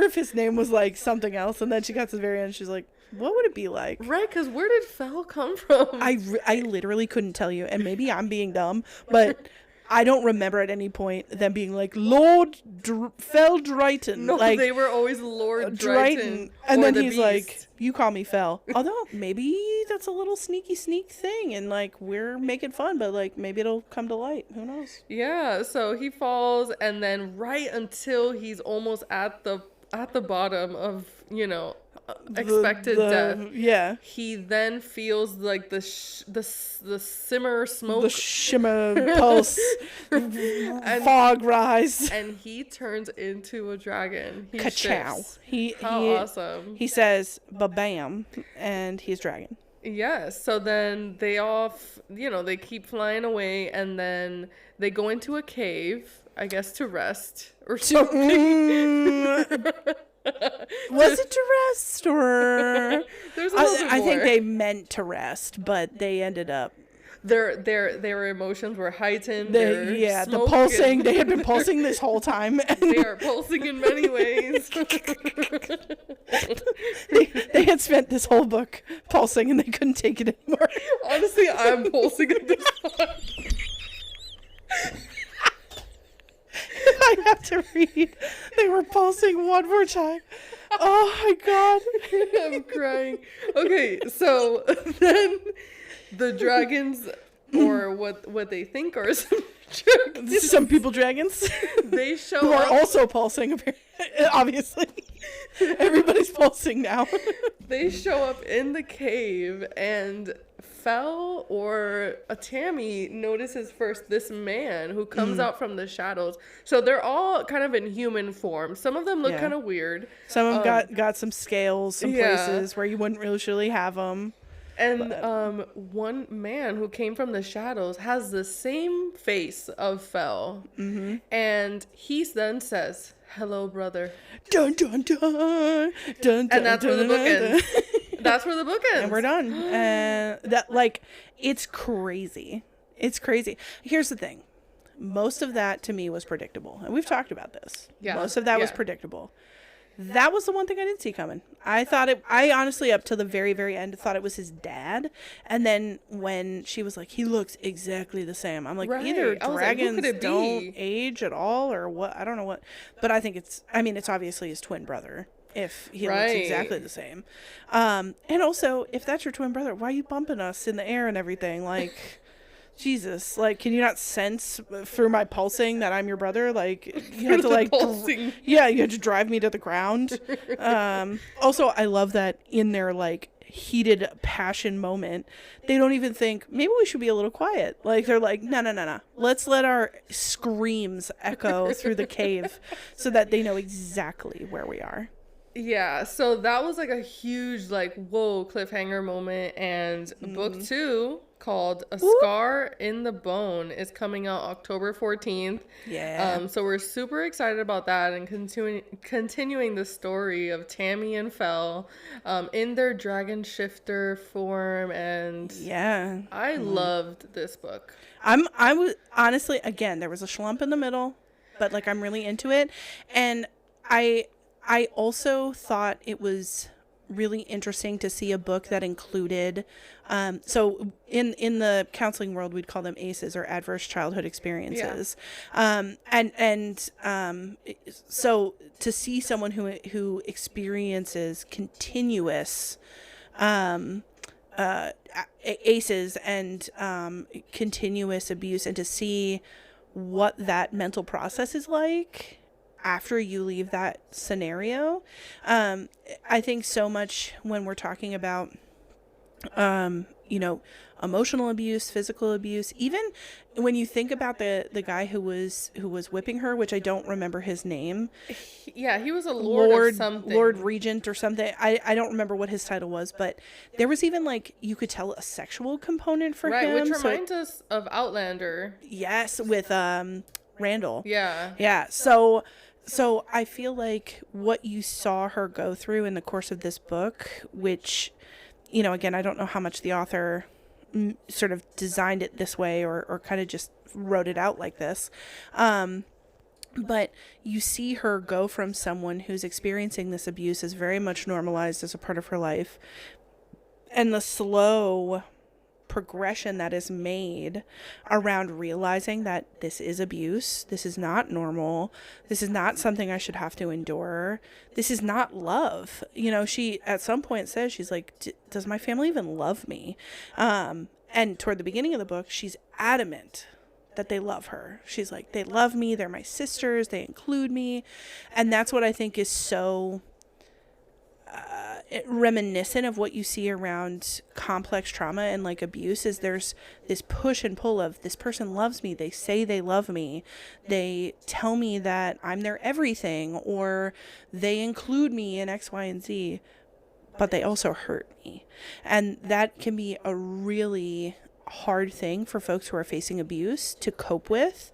if his name was like something else, and then she got to the very end, she's like, what would it be like? Right, because where did Fae come from? I literally couldn't tell you, and maybe I'm being dumb, but I don't remember at any point them being like, Lord Fell Drayton. No, like, they were always Lord Drayton. And then he's beast. like, you call me Fell. Although, maybe that's a little sneak thing, and, like, we're making fun, but, like, maybe it'll come to light. Who knows? Yeah, so he falls, and then right until he's almost at the bottom of, expected death. Yeah. He then feels like the simmer smoke, the shimmer pulse, fog rise, and he turns into a dragon. He Ka-chow. Shifts. How awesome! He says "ba-bam," and he's dragon. Yes. So then they all, they keep flying away, and then they go into a cave, I guess, to rest or something. Was it to rest, or there's a little bit I more. think they meant to rest, but they ended up. Their emotions were heightened. The pulsing. They had been pulsing this whole time. They are pulsing in many ways. they had spent this whole book pulsing, and they couldn't take it anymore. Honestly, I'm pulsing at this point. I have to read. They were pulsing one more time. Oh my god. I'm crying. Okay, so then the dragons, or what they think are some people dragons, they show who are up. also pulsing, obviously. Everybody's pulsing now. They show up in the cave, and Fell or Tammy notices first this man who comes out from the shadows. So they're all kind of in human form. Some of them look kind of weird. Some of them got some scales, some places where you wouldn't usually have them. And one man who came from the shadows has the same face of Fell. Mm-hmm. And he then says, "Hello, brother." Dun, dun, dun, dun, dun, and that's dun, where the book dun, ends. That's where the book ends. And we're done. That, like, it's crazy. It's crazy. Here's the thing. Most of that to me was predictable. And we've talked about this. Yeah. Most of that was predictable. That was the one thing I didn't see coming. I honestly, up to the very, very end, thought it was his dad. And then when she was like, he looks exactly the same. I'm like, either dragons don't age at all or what. I don't know what. But I think it's obviously his twin brother. If he looks exactly the same. And also, if that's your twin brother, why are you bumping us in the air and everything? Like, Jesus, like, can you not sense through my pulsing that I'm your brother? Like, you had to, like, you had to drive me to the ground. Also, I love that in their, like, heated passion moment, they don't even think, maybe we should be a little quiet. Like, they're like, no. Let's let our screams echo through the cave so that they know exactly where we are. Yeah, so that was like a huge, like, whoa, cliffhanger moment. And book 2, called A Scar in the Bone, is coming out October 14th. Yeah. So we're super excited about that, and continuing the story of Tammy and Fell in their dragon shifter form. And I loved this book. I was honestly, again, there was a schlump in the middle, but, like, I'm really into it. And I also thought it was really interesting to see a book that included, so in the counseling world, we'd call them ACEs, or adverse childhood experiences. So to see someone who experiences continuous ACEs and continuous abuse, and to see what that mental process is like after you leave that scenario. I think so much when we're talking about, emotional abuse, physical abuse, even when you think about the guy who was whipping her, which I don't remember his name. Yeah, he was a lord or something. Lord Regent or something. I don't remember what his title was, but there was even, like, you could tell a sexual component for him. Right, which reminds us of Outlander. Yes, with Randall. Yeah. Yeah, so I feel like what you saw her go through in the course of this book, which, again, I don't know how much the author sort of designed it this way or kind of just wrote it out like this. But you see her go from someone who's experiencing this abuse as very much normalized as a part of her life, and the slow progression that is made around realizing that this is abuse. This is not normal. This is not something I should have to endure. This is not love. You know, she at some point says, she's like, does my family even love me? And toward the beginning of the book, she's adamant that they love her. She's like, they love me. They're my sisters. They include me. And that's what I think is so reminiscent of what you see around complex trauma and like abuse, is there's this push and pull of, this person loves me. They say they love me. They tell me that I'm their everything, or they include me in X, Y, and Z, but they also hurt me. And that can be a really hard thing for folks who are facing abuse to cope with.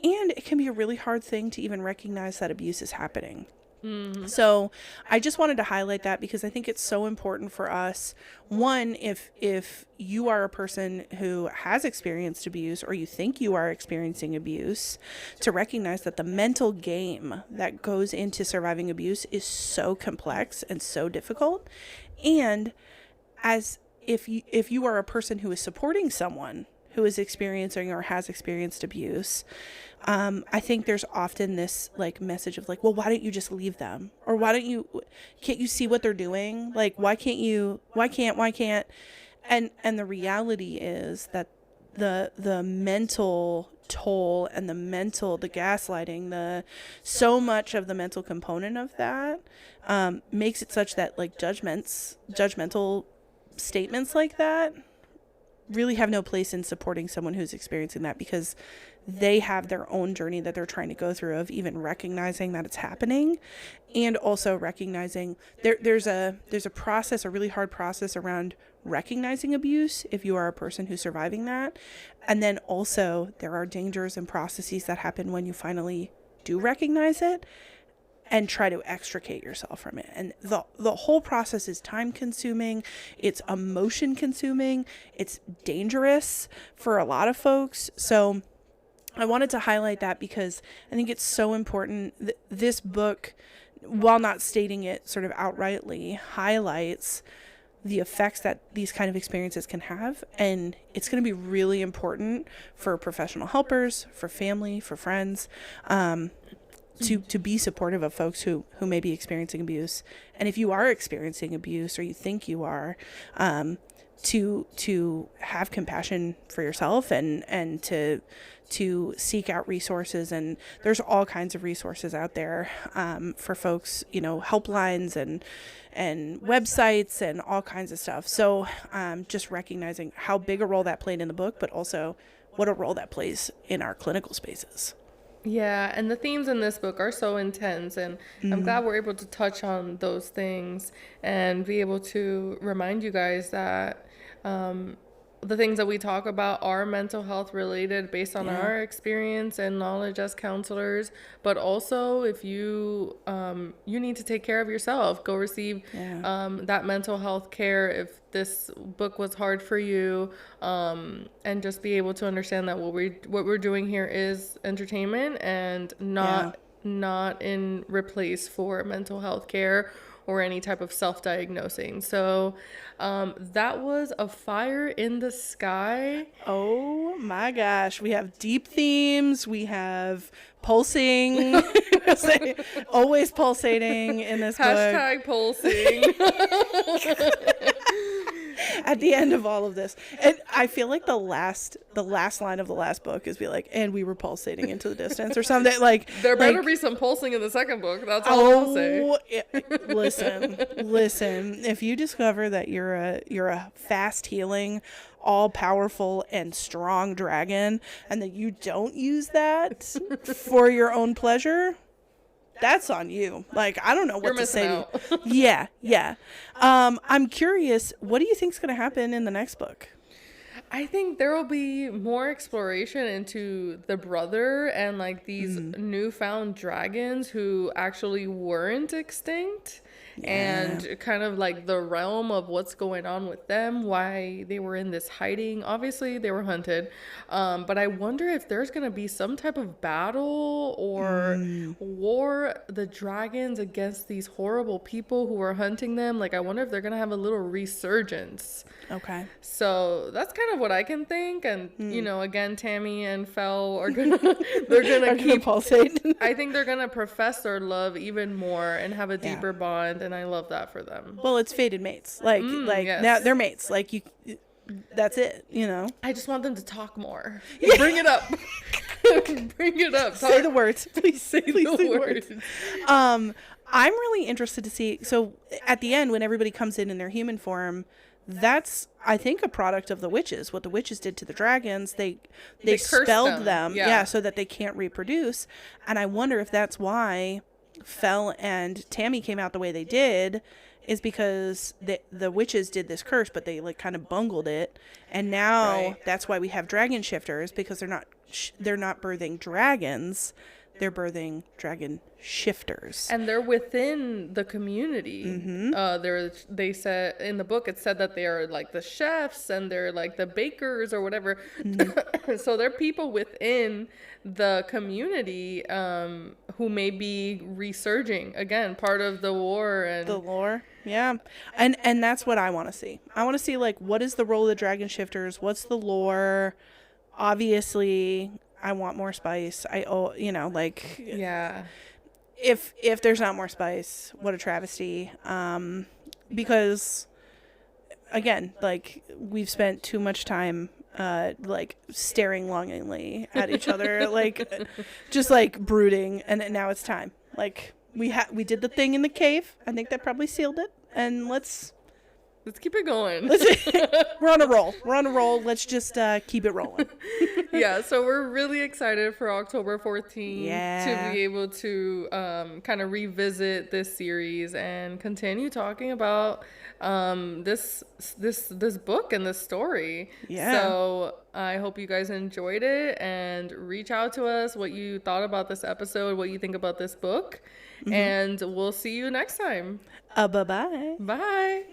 And it can be a really hard thing to even recognize that abuse is happening. Mm-hmm. So I just wanted to highlight that because I think it's so important for us. One, if you are a person who has experienced abuse, or you think you are experiencing abuse, to recognize that the mental game that goes into surviving abuse is so complex and so difficult. And as if you are a person who is supporting someone who is experiencing or has experienced abuse, I think there's often this like message of like, well, why don't you just leave them? Or can't you see what they're doing? Like, why can't? And the reality is that the mental toll and the gaslighting, so much of the mental component of that makes it such that like judgmental statements like that really have no place in supporting someone who's experiencing that, because they have their own journey that they're trying to go through of even recognizing that it's happening, and also recognizing there's a process, a really hard process around recognizing abuse if you are a person who's surviving that. And then also there are dangers and processes that happen when you finally do recognize it and try to extricate yourself from it. And the whole process is time consuming. It's emotion consuming. It's dangerous for a lot of folks. So I wanted to highlight that because I think it's so important. This book, while not stating it sort of outrightly, highlights the effects that these kind of experiences can have. And it's going to be really important for professional helpers, for family, for friends, to be supportive of folks who may be experiencing abuse. And if you are experiencing abuse, or you think you are, to have compassion for yourself and to seek out resources. And there's all kinds of resources out there for folks, you know, helplines and websites and all kinds of stuff. So just recognizing how big a role that played in the book, but also what a role that plays in our clinical spaces. Yeah, and the themes in this book are so intense, and I'm glad we're able to touch on those things and be able to remind you guys that the things that we talk about are mental health related based on our experience and knowledge as counselors. But also, if you you need to take care of yourself, go receive that mental health care if this book was hard for you, and just be able to understand that what we're doing here is entertainment and not in replace for mental health care or any type of self-diagnosing. So that was A Fire in the Sky. Oh my gosh. We have deep themes. We have pulsing. Always pulsating in this book. Hashtag pulsing. At the end of all of this. And I feel like the last line of the last book is be like, and we were pulsating into the distance or something. Like, there better be some pulsing in the second book. That's all I'll say. Listen, if you discover that you're a fast healing, all powerful and strong dragon, and that you don't use that for your own pleasure, that's on you. Like, I don't know what to say to you. Yeah. I'm curious, what do you think's going to happen in the next book? I think there will be more exploration into the brother and like these newfound dragons who actually weren't extinct, and kind of like the realm of what's going on with them, why they were in this hiding. Obviously they were hunted, but I wonder if there's going to be some type of battle or or war the dragons against these horrible people who are hunting them. Like, I wonder if they're gonna have a little resurgence. Okay. So that's kind of what I can think. And you know, again, Tammy and Fel are gonna they're gonna keep pulsate. I think they're gonna profess their love even more and have a deeper bond, and I love that for them. Well, it's fated mates. Like yes. now they're mates. Like you, that's it. You know. I just want them to talk more. Bring it up. Bring it up. Say the words, please. Say the words. I'm really interested to see. So at the end, when everybody comes in their human form, that's, I think, a product of the witches. What the witches did to the dragons, they spelled them, so that they can't reproduce. And I wonder if that's why Fel and Tammy came out the way they did, is because the witches did this curse, but they like kind of bungled it, and now that's why we have dragon shifters, because they're not birthing dragons. They're birthing dragon shifters. And they're within the community. They said in the book, it said that they are like the chefs and they're like the bakers or whatever. So they're people within the community who may be resurging again, part of the war and the lore. Yeah. And that's what I want to see. I want to see, like, what is the role of the dragon shifters? What's the lore? Obviously, I want more spice. If there's not more spice, what a travesty. Because again, like, we've spent too much time like staring longingly at each other, like just like brooding, and now it's time. Like, we did the thing in the cave. I think that probably sealed it, and let's keep it going. We're on a roll. Let's just keep it rolling. Yeah, so we're really excited for October 14th to be able to kind of revisit this series and continue talking about this book and this story. Yeah. So I hope you guys enjoyed it, and reach out to us what you thought about this episode, what you think about this book, and we'll see you next time. Bye-bye. Bye.